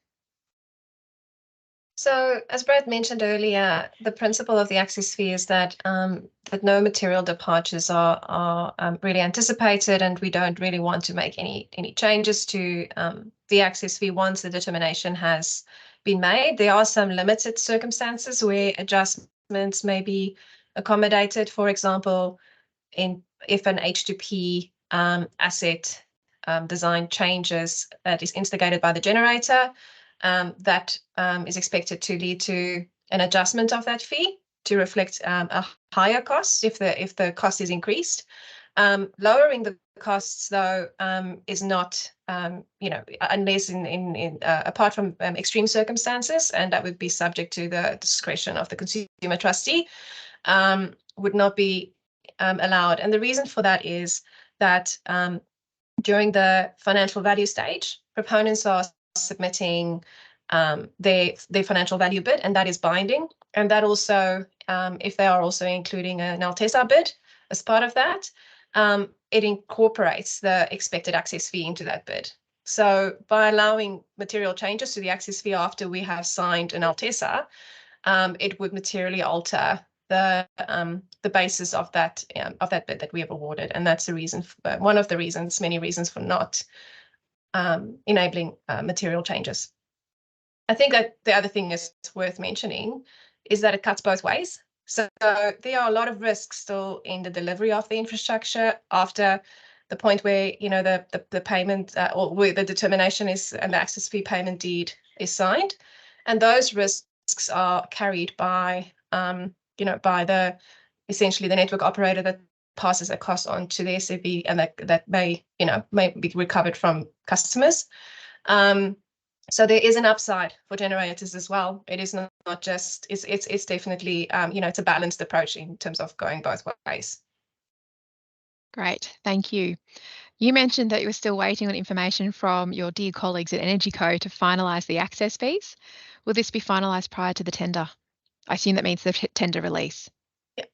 So, as Brad mentioned earlier, the principle of the access fee is that that no material departures are really anticipated, and we don't really want to make any changes to the access fee once the determination has been made. There are some limited circumstances where adjustments may be accommodated. For example, if an H2P asset design changes that is instigated by the generator, that is expected to lead to an adjustment of that fee to reflect a higher cost if the cost is increased. Lowering the costs, though, is not, unless apart from extreme circumstances, and that would be subject to the discretion of the consumer trustee, would not be allowed. And the reason for that is that during the financial value stage, proponents are submitting their financial value bid, and that is binding. And that also, if they are also including an LTESA bid as part of that, it incorporates the expected access fee into that bid. So by allowing material changes to the access fee after we have signed an LTESA, it would materially alter the basis of that bid that we have awarded, and that's the reason. One of the reasons, many reasons for not enabling material changes. I think that the other thing is worth mentioning is that it cuts both ways. So there are a lot of risks still in the delivery of the infrastructure after the point where the payment or where the determination is and the access fee payment deed is signed, and those risks are carried by by the essentially the network operator that passes that cost on to the SFV, and that may be recovered from customers. So there is an upside for generators as well. It is not just, it's definitely, it's a balanced approach in terms of going both ways. Great, thank you. You mentioned that you were still waiting on information from your dear colleagues at EnergyCo to finalise the access fees. Will this be finalised prior to the tender? I assume that means the tender release. Yeah.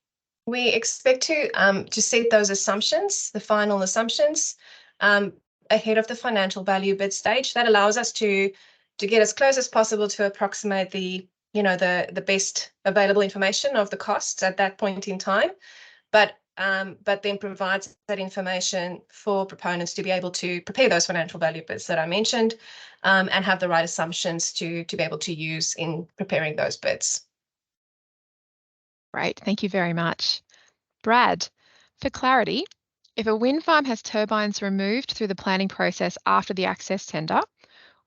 We expect to set those assumptions, the final assumptions, ahead of the financial value bid stage. That allows us to get as close as possible to approximate the best available information of the costs at that point in time. but then provides that information for proponents to be able to prepare those financial value bids that I mentioned, and have the right assumptions to be able to use in preparing those bids. Great, thank you very much. Brad, for clarity, if a wind farm has turbines removed through the planning process after the access tender,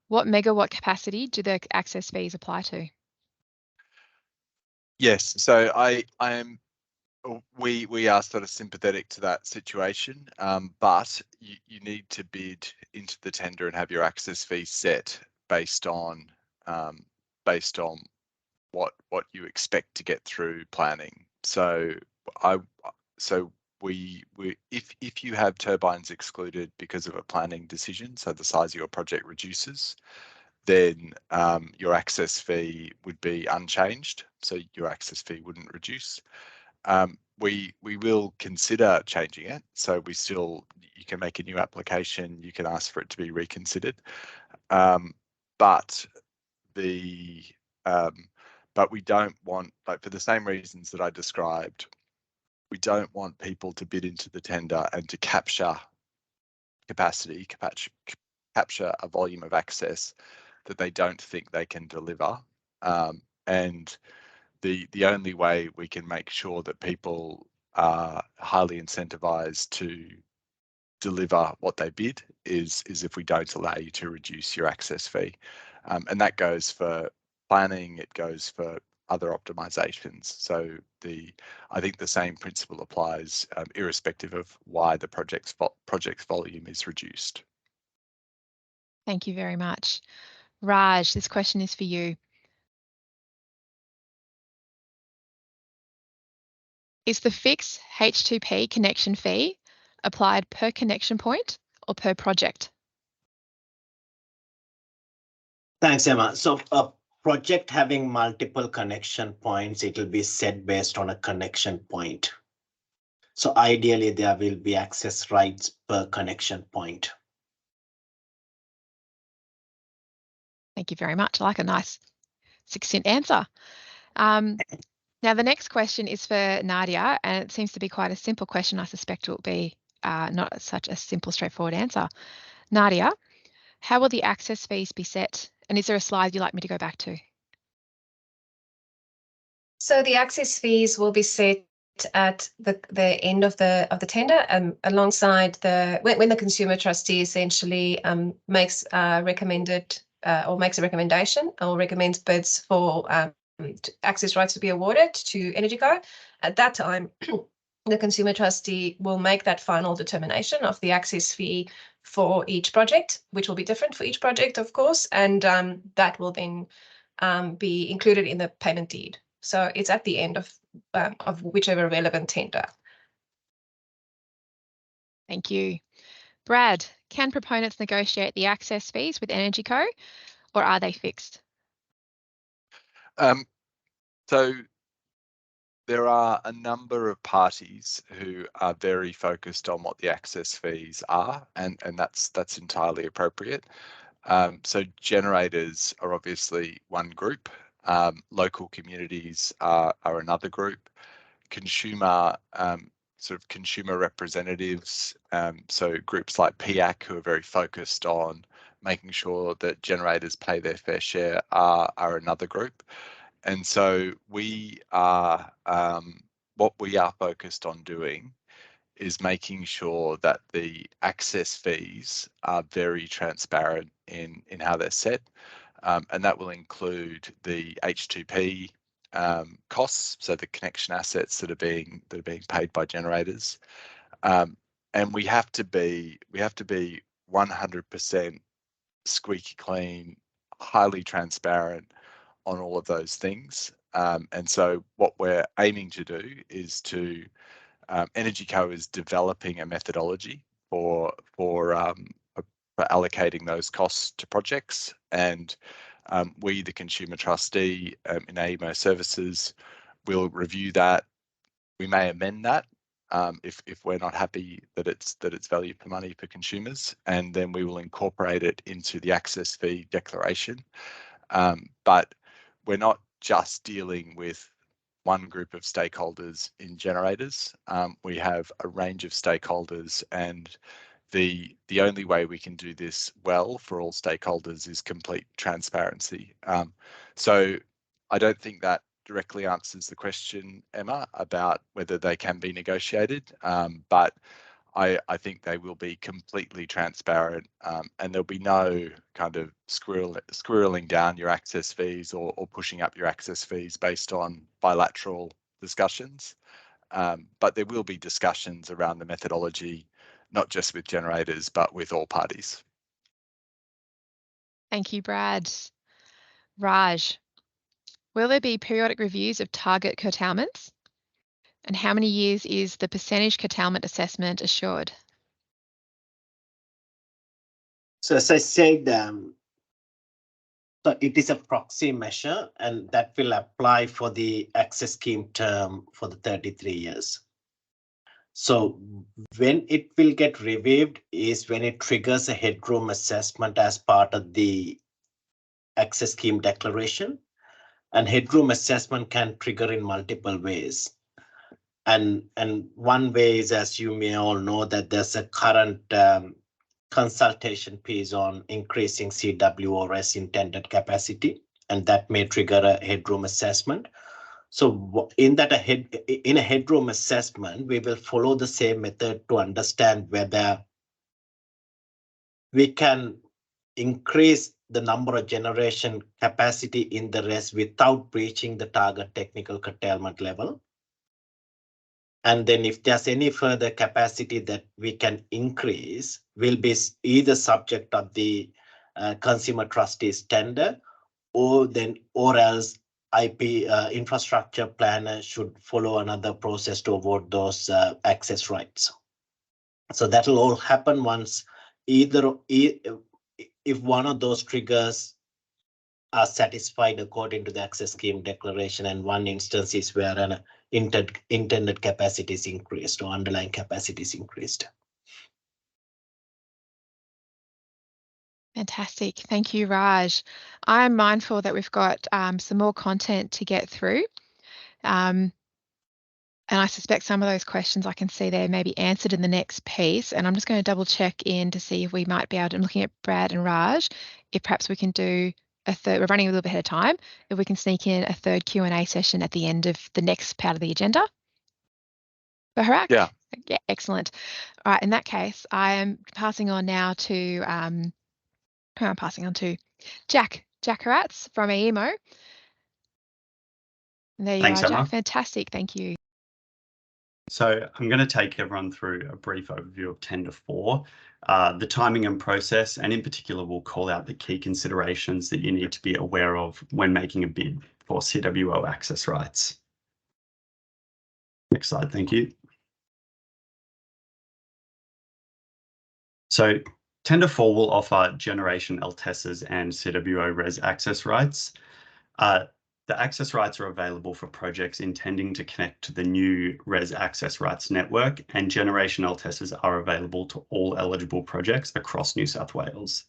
what megawatt capacity do the access fees apply to? Yes, so we are sort of sympathetic to that situation, but you need to bid into the tender and have your access fee set based on what you expect to get through planning. So if you have turbines excluded because of a planning decision, so the size of your project reduces, then your access fee would be unchanged, so your access fee wouldn't reduce. We will consider changing it, so you can make a new application, you can ask for it to be reconsidered, but we don't want, like, for the same reasons that I described, we don't want people to bid into the tender and to capture capacity, capture a volume of access that they don't think they can deliver. And the only way we can make sure that people are highly incentivized to deliver what they bid is if we don't allow you to reduce your access fee. And that goes for planning, it goes for other optimizations. So I think the same principle applies irrespective of why the project's volume is reduced. Thank you very much. Raj, this question is for you. Is the fixed H2P connection fee applied per connection point or per project? Thanks, Emma. So a project having multiple connection points, it will be set based on a connection point. So ideally, there will be access rights per connection point. Thank you very much. I like a nice succinct answer. Now, the next question is for Nadia, and it seems to be quite a simple question. I suspect it will be not such a simple, straightforward answer. Nadia, how will the access fees be set? And is there a slide you'd like me to go back to? So the access fees will be set at the end of the tender, alongside when the consumer trustee essentially makes a recommendation or recommends bids for access rights to be awarded to EnergyCo. At that time, the consumer trustee will make that final determination of the access fee for each project, which will be different for each project, of course, and that will then be included in the payment deed. So it's at the end of whichever relevant tender. Thank you. Brad, can proponents negotiate the access fees with EnergyCo, or are they fixed? So there are a number of parties who are very focused on what the access fees are, and that's entirely appropriate. So generators are obviously one group, local communities are another group, consumer representatives, so groups like PIAC, who are very focused on making sure that generators pay their fair share, are another group. And so what we are focused on doing is making sure that the access fees are very transparent in how they're set, and that will include the H2P costs, so the connection assets that are being paid by generators, and we have to be 100% squeaky clean, highly transparent on all of those things. And so what we're aiming to do is to EnergyCo is developing a methodology for allocating those costs to projects, and we, the consumer trustee in AEMO services, will review that. We may amend that if we're not happy that it's value for money for consumers, and then we will incorporate it into the access fee declaration. But we're not just dealing with one group of stakeholders in generators. We have a range of stakeholders, and the only way we can do this well for all stakeholders is complete transparency. So I don't think that directly answers the question, Emma, about whether they can be negotiated, but I think they will be completely transparent, and there'll be no kind of squirreling down your access fees or pushing up your access fees based on bilateral discussions. But there will be discussions around the methodology, not just with generators, but with all parties. Thank you, Brad. Raj, will there be periodic reviews of target curtailments? And how many years is the percentage curtailment assessment assured? So as I said, so it is a proxy measure, and that will apply for the access scheme term for the 33 years. So when it will get reviewed is when it triggers a headroom assessment as part of the access scheme declaration. And headroom assessment can trigger in multiple ways. And one way is, as you may all know, that there's a current consultation piece on increasing CWO REZ intended capacity, and that may trigger a headroom assessment. So in a headroom assessment, we will follow the same method to understand whether we can increase the number of generation capacity in the REZ without breaching the target technical curtailment level. And then if there's any further capacity that we can increase, will be either subject of the consumer trustees tender, or else IP infrastructure planner should follow another process to award those access rights. So that will all happen once if one of those triggers are satisfied according to the access scheme declaration, and one instance is where an intended capacity is increased or underlying capacity is increased. Fantastic. Thank you, Raj. I'm mindful that we've got some more content to get through. And I suspect some of those questions I can see there may be answered in the next piece. And I'm just going to double check in to see if we might be able to, I'm looking at Brad and Raj, if perhaps we can do a third, we're running a little bit ahead of time, if we can sneak in a third Q&A session at the end of the next part of the agenda. Baharak? Yeah. Yeah, excellent. All right, in that case, I am passing on now to, who am I passing on to? Jack Haratz from AEMO. There you Thanks, are, Emma. Jack. Fantastic, thank you. So I'm going to take everyone through a brief overview of Tender 4, the timing and process, and in particular, we'll call out the key considerations that you need to be aware of when making a bid for CWO access rights. Next slide, thank you. So Tender 4 will offer generation LTESAs and CWO REZ access rights. The access rights are available for projects intending to connect to the new REZ Access Rights network, and generation LTESAs are available to all eligible projects across New South Wales.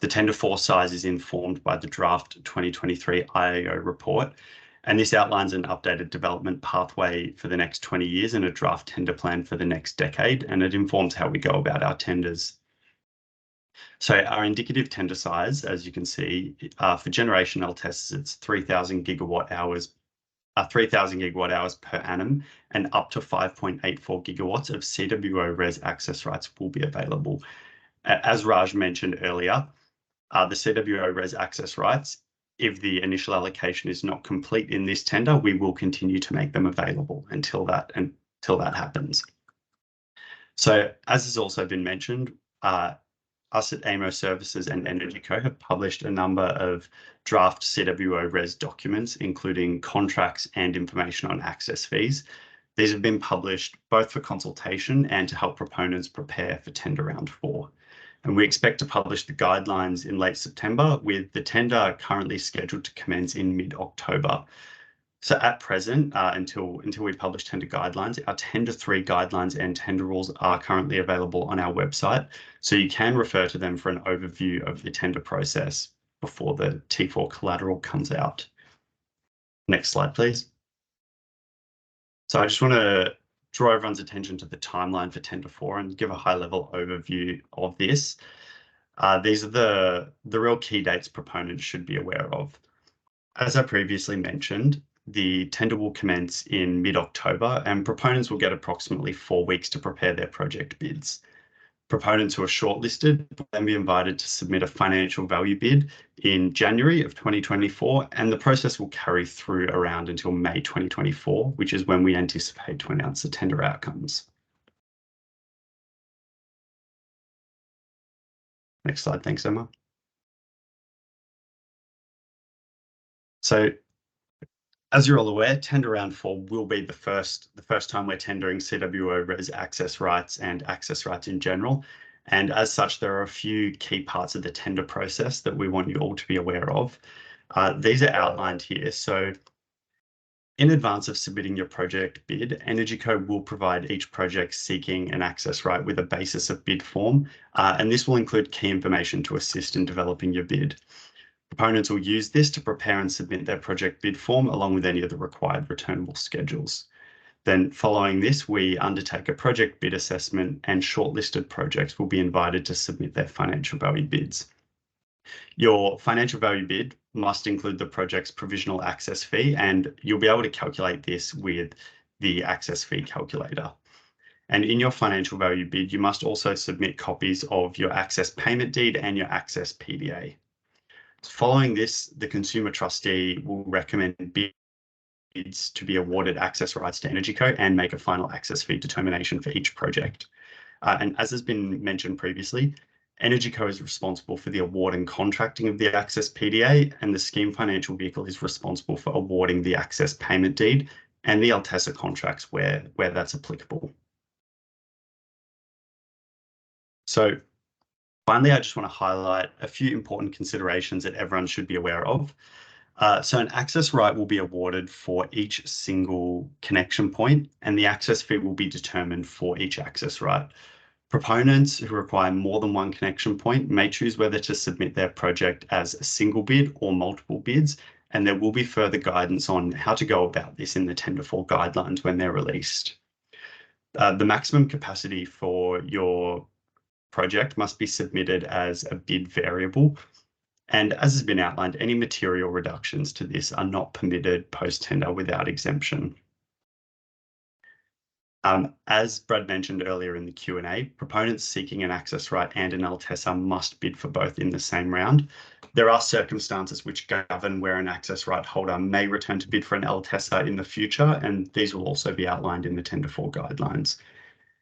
The Tender 4 size is informed by the draft 2023 IAO report, and this outlines an updated development pathway for the next 20 years and a draft tender plan for the next decade, and it informs how we go about our tenders. So our indicative tender size, as you can see, for generation LTESAs, it's 3,000 gigawatt hours per annum, and up to 5.84 gigawatts of CWO REZ access rights will be available. As Raj mentioned earlier, the CWO REZ access rights, if the initial allocation is not complete in this tender, we will continue to make them available until that happens. So as has also been mentioned, us at AEMO Services and Energy Co have published a number of draft CWO REZ documents, including contracts and information on access fees. These have been published both for consultation and to help proponents prepare for tender round 4. And we expect to publish the guidelines in late September, with the tender currently scheduled to commence in mid-October. So at present, until we publish tender guidelines, our Tender 3 guidelines and tender rules are currently available on our website. So you can refer to them for an overview of the tender process before the T4 collateral comes out. Next slide, please. So I just want to draw everyone's attention to the timeline for Tender 4 and give a high-level overview of this. These are the real key dates proponents should be aware of. As I previously mentioned, the tender will commence in mid-October and proponents will get approximately 4 weeks to prepare their project bids. Proponents who are shortlisted will then be invited to submit a financial value bid in January of 2024, and the process will carry through around until May 2024, which is when we anticipate to announce the tender outcomes. Next slide, thanks, Emma. So, as you're all aware, Tender Round 4 will be the first time we're tendering CWO REZ Access Rights and Access Rights in general. And as such, there are a few key parts of the tender process that we want you all to be aware of. These are outlined here. So in advance of submitting your project bid, EnergyCo will provide each project seeking an access right with a basis of bid form. And this will include key information to assist in developing your bid. Proponents will use this to prepare and submit their project bid form along with any of the required returnable schedules. Then following this, we undertake a project bid assessment and shortlisted projects will be invited to submit their financial value bids. Your financial value bid must include the project's provisional access fee, and you'll be able to calculate this with the access fee calculator. And in your financial value bid, you must also submit copies of your access payment deed and your access PDA. Following this, the consumer trustee will recommend bids to be awarded access rights to EnergyCo and make a final access fee determination for each project. And as has been mentioned previously, EnergyCo is responsible for the award and contracting of the access PDA, and the scheme financial vehicle is responsible for awarding the access payment deed and the LTESA contracts where that's applicable. So finally, I just want to highlight a few important considerations that everyone should be aware of. So an access right will be awarded for each single connection point, and the access fee will be determined for each access right. Proponents who require more than one connection point may choose whether to submit their project as a single bid or multiple bids, and there will be further guidance on how to go about this in the Tender 4 guidelines when they're released. The maximum capacity for your project must be submitted as a bid variable. And as has been outlined, any material reductions to this are not permitted post-tender without exemption. As Brad mentioned earlier in the Q&A, proponents seeking an access right and an LTESA must bid for both in the same round. There are circumstances which govern where an access right holder may return to bid for an LTESA in the future, and these will also be outlined in the Tender 4 guidelines.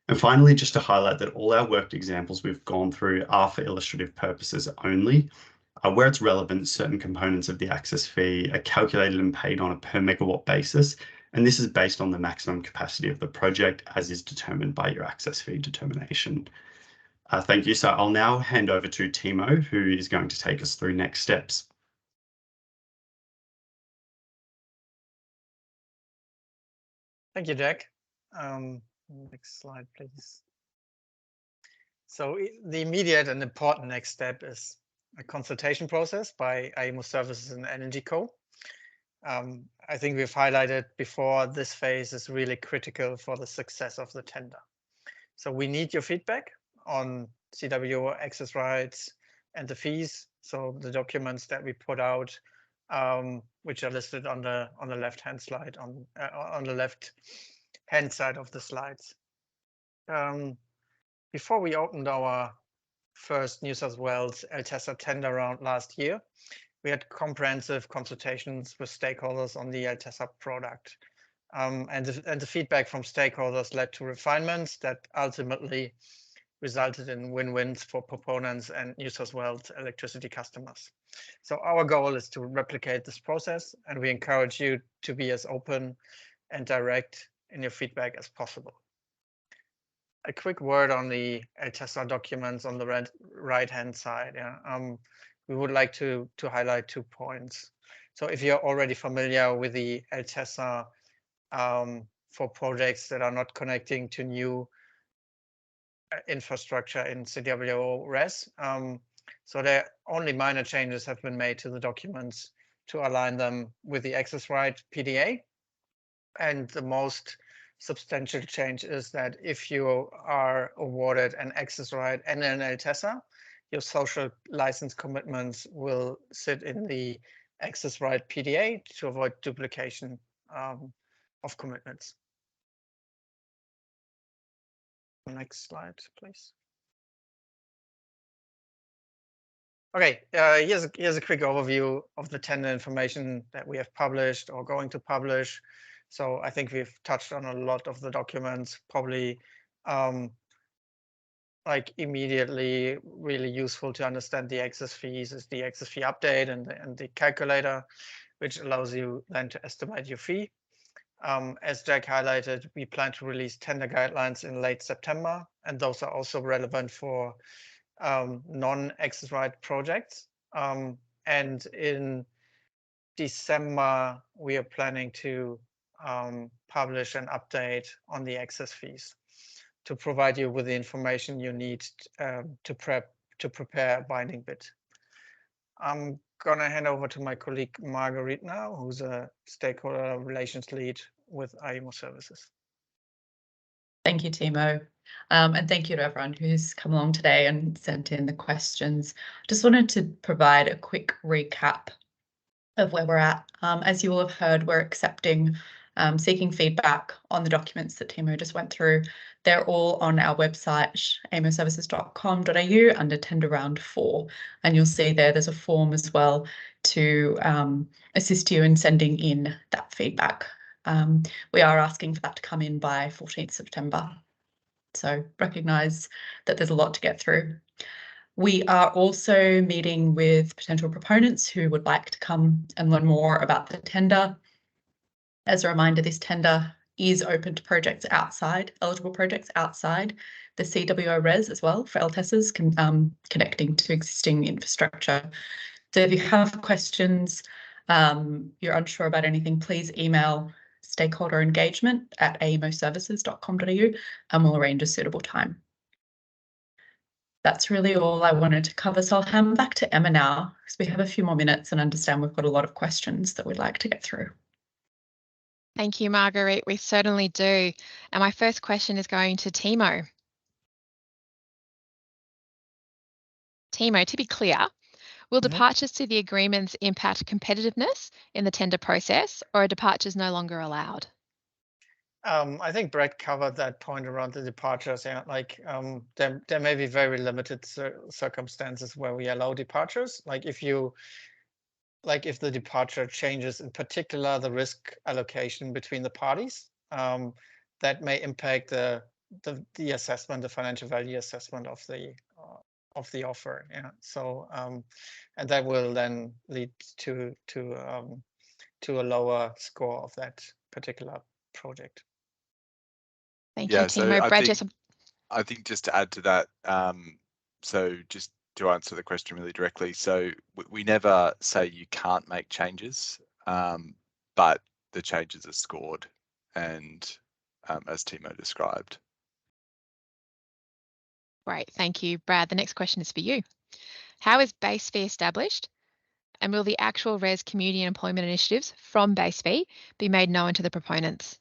And finally, just to highlight that all our worked examples we've gone through are for illustrative purposes only. Where it's relevant, certain components of the access fee are calculated and paid on a per megawatt basis, and this is based on the maximum capacity of the project as is determined by your access fee determination. Thank you. So I'll now hand over to Timo, who is going to take us through next steps. Thank you, Jack. Next slide, please. So the immediate and important next step is a consultation process by IMO Services and EnergyCo. I think we've highlighted before, this phase is really critical for the success of the tender. So we need your feedback on CWO access rights and the fees. So the documents that we put out, which are listed on the left-hand slide, on the left-hand side of the slides. Before we opened our first New South Wales LTESA tender round last year, we had comprehensive consultations with stakeholders on the LTESA product. And the feedback from stakeholders led to refinements that ultimately resulted in win-wins for proponents and New South Wales electricity customers. So our goal is to replicate this process, and we encourage you to be as open and direct in your feedback as possible. A quick word on the LTESA documents on the right-hand side. We would like to highlight 2 points. So if you're already familiar with the LTESA for projects that are not connecting to new infrastructure in CWO REZ, so there only minor changes have been made to the documents to align them with the access right PDA. And the most substantial change is that if you are awarded an access right and an LTESA, your social license commitments will sit in the access right PDA to avoid duplication of commitments. Next slide, please. Okay, here's a quick overview of the tender information that we have published or going to publish. So I think we've touched on a lot of the documents. Probably like immediately really useful to understand the access fees is the access fee update and the calculator, which allows you then to estimate your fee. As Jack highlighted, we plan to release tender guidelines in late September, and those are also relevant for non-access right projects. And in December, we are planning to publish an update on the access fees to provide you with the information you need to prepare a binding bid. I'm gonna hand over to my colleague Marguerite now, who's a stakeholder relations lead with AEMO Services. Thank you, Timo. And thank you to everyone who's come along today and sent in the questions. Just wanted to provide a quick recap of where we're at. As you will have heard, we're accepting, seeking feedback on the documents that Timo just went through. They're all on our website, aemoservices.com.au under tender round 4. And you'll see there's a form as well to assist you in sending in that feedback. We are asking for that to come in by 14th September. So recognise that there's a lot to get through. We are also meeting with potential proponents who would like to come and learn more about the tender. As a reminder, this tender is open to projects outside, eligible projects outside the CWO REZ as well for LTESAs connecting to existing infrastructure. So if you have questions, you're unsure about anything, please email stakeholder engagement at aemoservices.com.au and we'll arrange a suitable time. That's really all I wanted to cover. So I'll hand back to Emma now because we have a few more minutes and understand we've got a lot of questions that we'd like to get through. Thank you, Marguerite. We certainly do. And my first question is going to Timo. Timo, to be clear, will departures to the agreements impact competitiveness in the tender process, or are departures no longer allowed? I think Brett covered that point around the departures. Yeah, like there may be very limited circumstances where we allow departures. Like if the departure changes, in particular, the risk allocation between the parties, that may impact the assessment, the financial value assessment of the offer. Yeah. So and that will then lead to a lower score of that particular project. Thank you, Timo. Brett, I think just to add to that, so just to answer the question really directly, so we never say you can't make changes, but the changes are scored and as Timo described. Great, thank you, Brad. The next question is for you. How is base fee established? And will the actual REZ community and employment initiatives from base fee be made known to the proponents?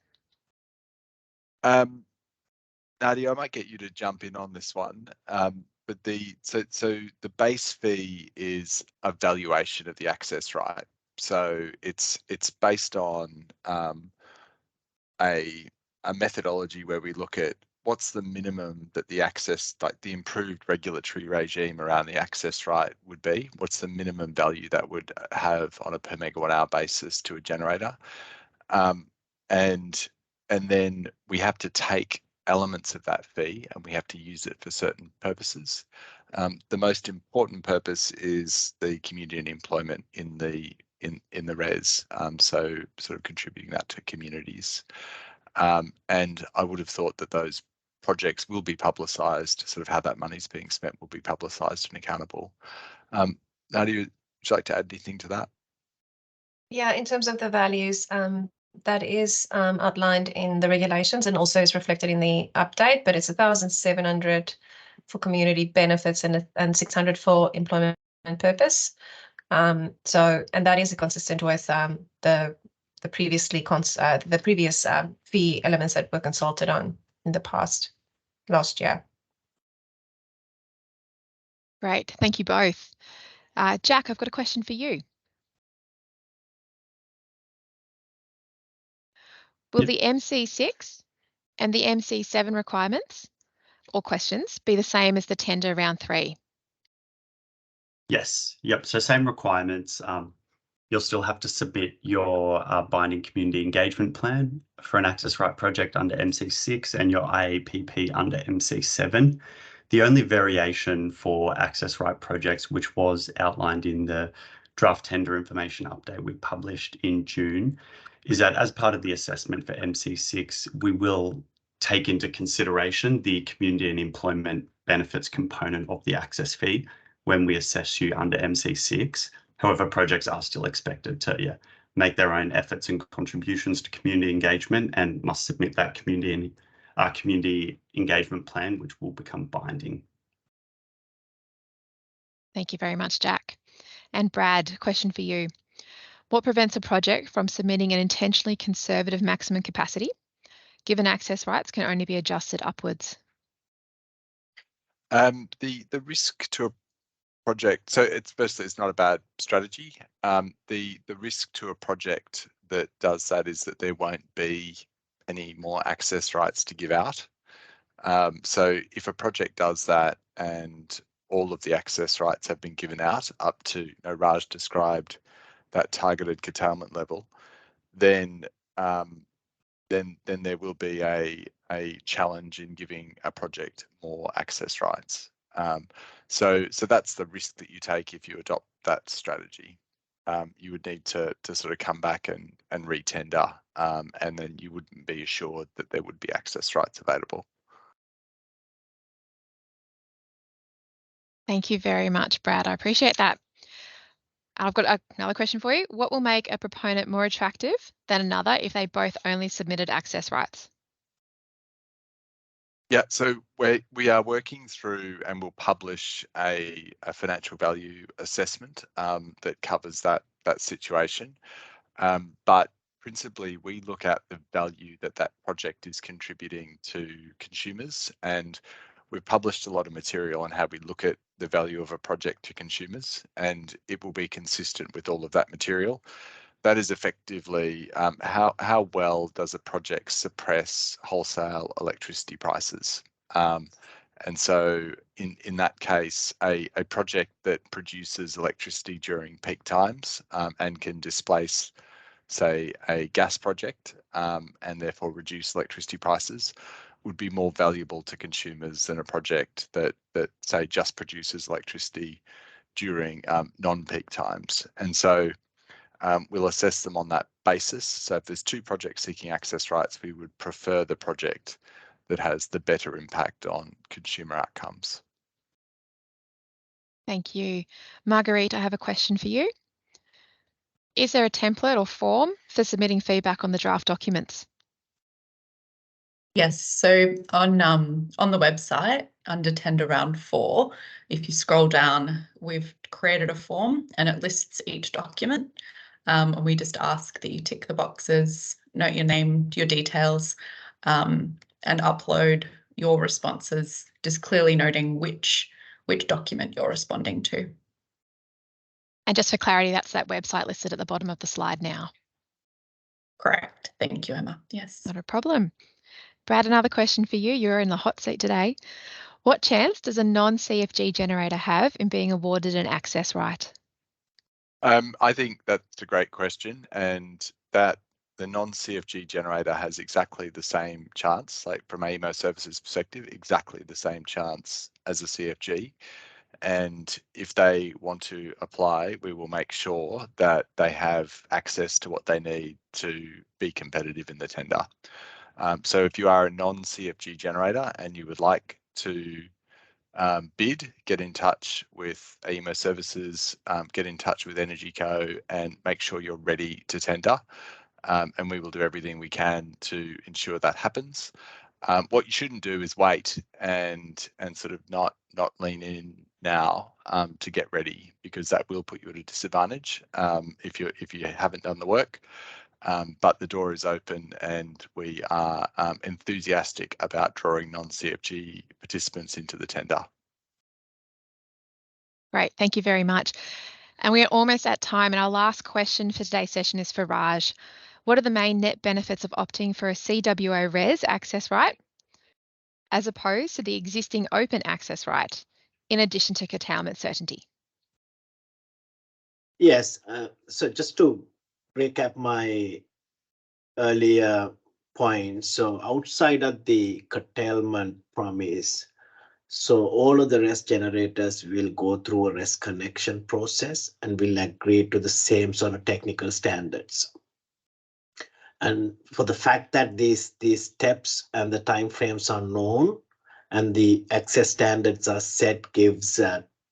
Nadia, I might get you to jump in on this one. But so the base fee is a valuation of the access right. So it's based on a methodology where we look at what's the minimum that the access, like the improved regulatory regime around the access right would be. What's the minimum value that would have on a per megawatt hour basis to a generator, and then we have to take elements of that fee and we have to use it for certain purposes. The most important purpose is the community and employment in the REZ, so sort of contributing that to communities. And I would have thought that those projects will be publicised, sort of how that money's being spent will be publicised and accountable. Nadia, would you like to add anything to that? Yeah, in terms of the values, that is outlined in the regulations and also is reflected in the update, but it's 1,700 for community benefits and 600 for employment purpose. And that is consistent with the the previous fee elements that were consulted on in the past last year. Great, thank you both. Jack, I've got a question for you. Will the MC6 and the MC7 requirements or questions be the same as the tender round 3? Yes, yep, so same requirements. You'll still have to submit your binding community engagement plan for an access right project under MC6 and your IAPP under MC7. The only variation for access right projects, which was outlined in the draft tender information update we published in June, is that as part of the assessment for MC6, we will take into consideration the community and employment benefits component of the access fee when we assess you under MC6. However, projects are still expected to make their own efforts and contributions to community engagement and must submit that community engagement plan, which will become binding. Thank you very much, Jack. And Brad, question for you. What prevents a project from submitting an intentionally conservative maximum capacity, given access rights can only be adjusted upwards? The risk to a project, so it's not a bad strategy. The risk to a project that does that is that there won't be any more access rights to give out. So if a project does that and all of the access rights have been given out up to, Raj described that targeted curtailment level, then there will be a challenge in giving a project more access rights. So that's the risk that you take if you adopt that strategy. You would need to sort of come back and re-tender, and then you wouldn't be assured that there would be access rights available. Thank you very much, Brad. I appreciate that. I've got another question for you. What will make a proponent more attractive than another if they both only submitted access rights? Yeah, so we are working through and will publish a financial value assessment that covers that situation. But principally, we look at the value that project is contributing to consumers, and we've published a lot of material on how we look at the value of a project to consumers, and it will be consistent with all of that material. That is effectively how well does a project suppress wholesale electricity prices. And so in that case, a project that produces electricity during peak times and can displace, say, a gas project and therefore reduce electricity prices would be more valuable to consumers than a project that say just produces electricity during non-peak times. And so we'll assess them on that basis. So if there's two projects seeking access rights, we would prefer the project that has the better impact on consumer outcomes. Thank you. Marguerite, I have a question for you. Is there a template or form for submitting feedback on the draft documents? Yes, so on the website under tender round 4, if you scroll down, we've created a form and it lists each document. And we just ask that you tick the boxes, note your name, your details, and upload your responses, just clearly noting which document you're responding to. And just for clarity, that's that website listed at the bottom of the slide now. Correct. Thank you, Emma. Yes. Not a problem. Brad, another question for you. You're in the hot seat today. What chance does a non-CFG generator have in being awarded an access right? I think that's a great question, and that the non-CFG generator has exactly the same chance, like from AEMO services perspective, exactly the same chance as a CFG. And if they want to apply, we will make sure that they have access to what they need to be competitive in the tender. So if you are a non-CFG generator and you would like to bid, get in touch with AEMO services, get in touch with Energy Co and make sure you're ready to tender. And we will do everything we can to ensure that happens. What you shouldn't do is wait and sort of not lean in now to get ready, because that will put you at a disadvantage if you haven't done the work. but the door is open and we are enthusiastic about drawing non-CFG participants into the tender. Great, thank you very much. And we are almost at time, and our last question for today's session is for Raj. What are the main net benefits of opting for a CWO REZ access right as opposed to the existing open access right, in addition to curtailment certainty? Yes, so just to recap my earlier point, so outside of the curtailment promise, so all of the REZ generators will go through a REZ connection process and will agree to the same sort of technical standards. And for the fact that these steps and the timeframes are known and the access standards are set gives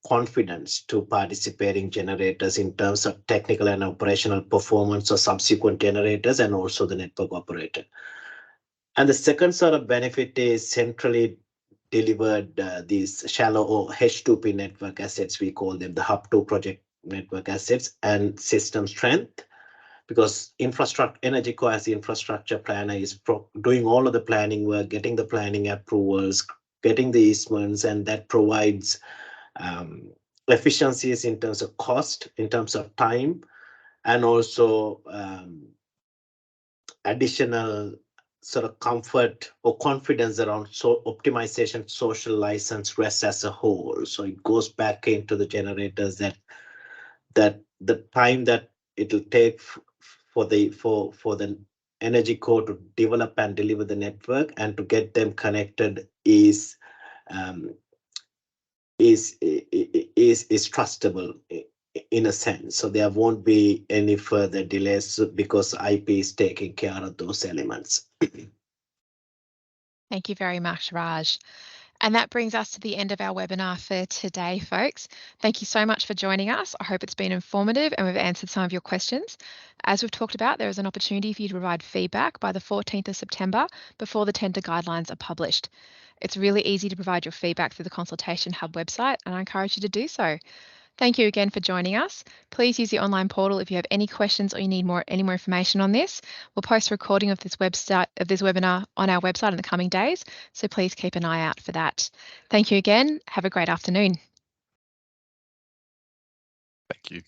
confidence to participating generators in terms of technical and operational performance of subsequent generators and also the network operator. And the second sort of benefit is centrally delivered these shallow or H2P network assets, we call them the Hub2 project network assets, and system strength, because EnergyCo as the infrastructure planner is doing all of the planning work, getting the planning approvals, getting the easements, and that provides efficiencies in terms of cost, in terms of time, and also additional sort of comfort or confidence around optimization, social license, REZ as a whole. So it goes back into the generators that the time that it will take for the EnergyCo to develop and deliver the network and to get them connected is trustable in a sense. So there won't be any further delays because IP is taking care of those elements. Thank you very much, Raj. And that brings us to the end of our webinar for today, folks. Thank you so much for joining us. I hope it's been informative and we've answered some of your questions. As we've talked about, there is an opportunity for you to provide feedback by the 14th of September before the tender guidelines are published. It's really easy to provide your feedback through the Consultation Hub website, and I encourage you to do so. Thank you again for joining us. Please use the online portal if you have any questions or you need any more information on this. We'll post a recording of this webinar on our website in the coming days, so please keep an eye out for that. Thank you again. Have a great afternoon. Thank you.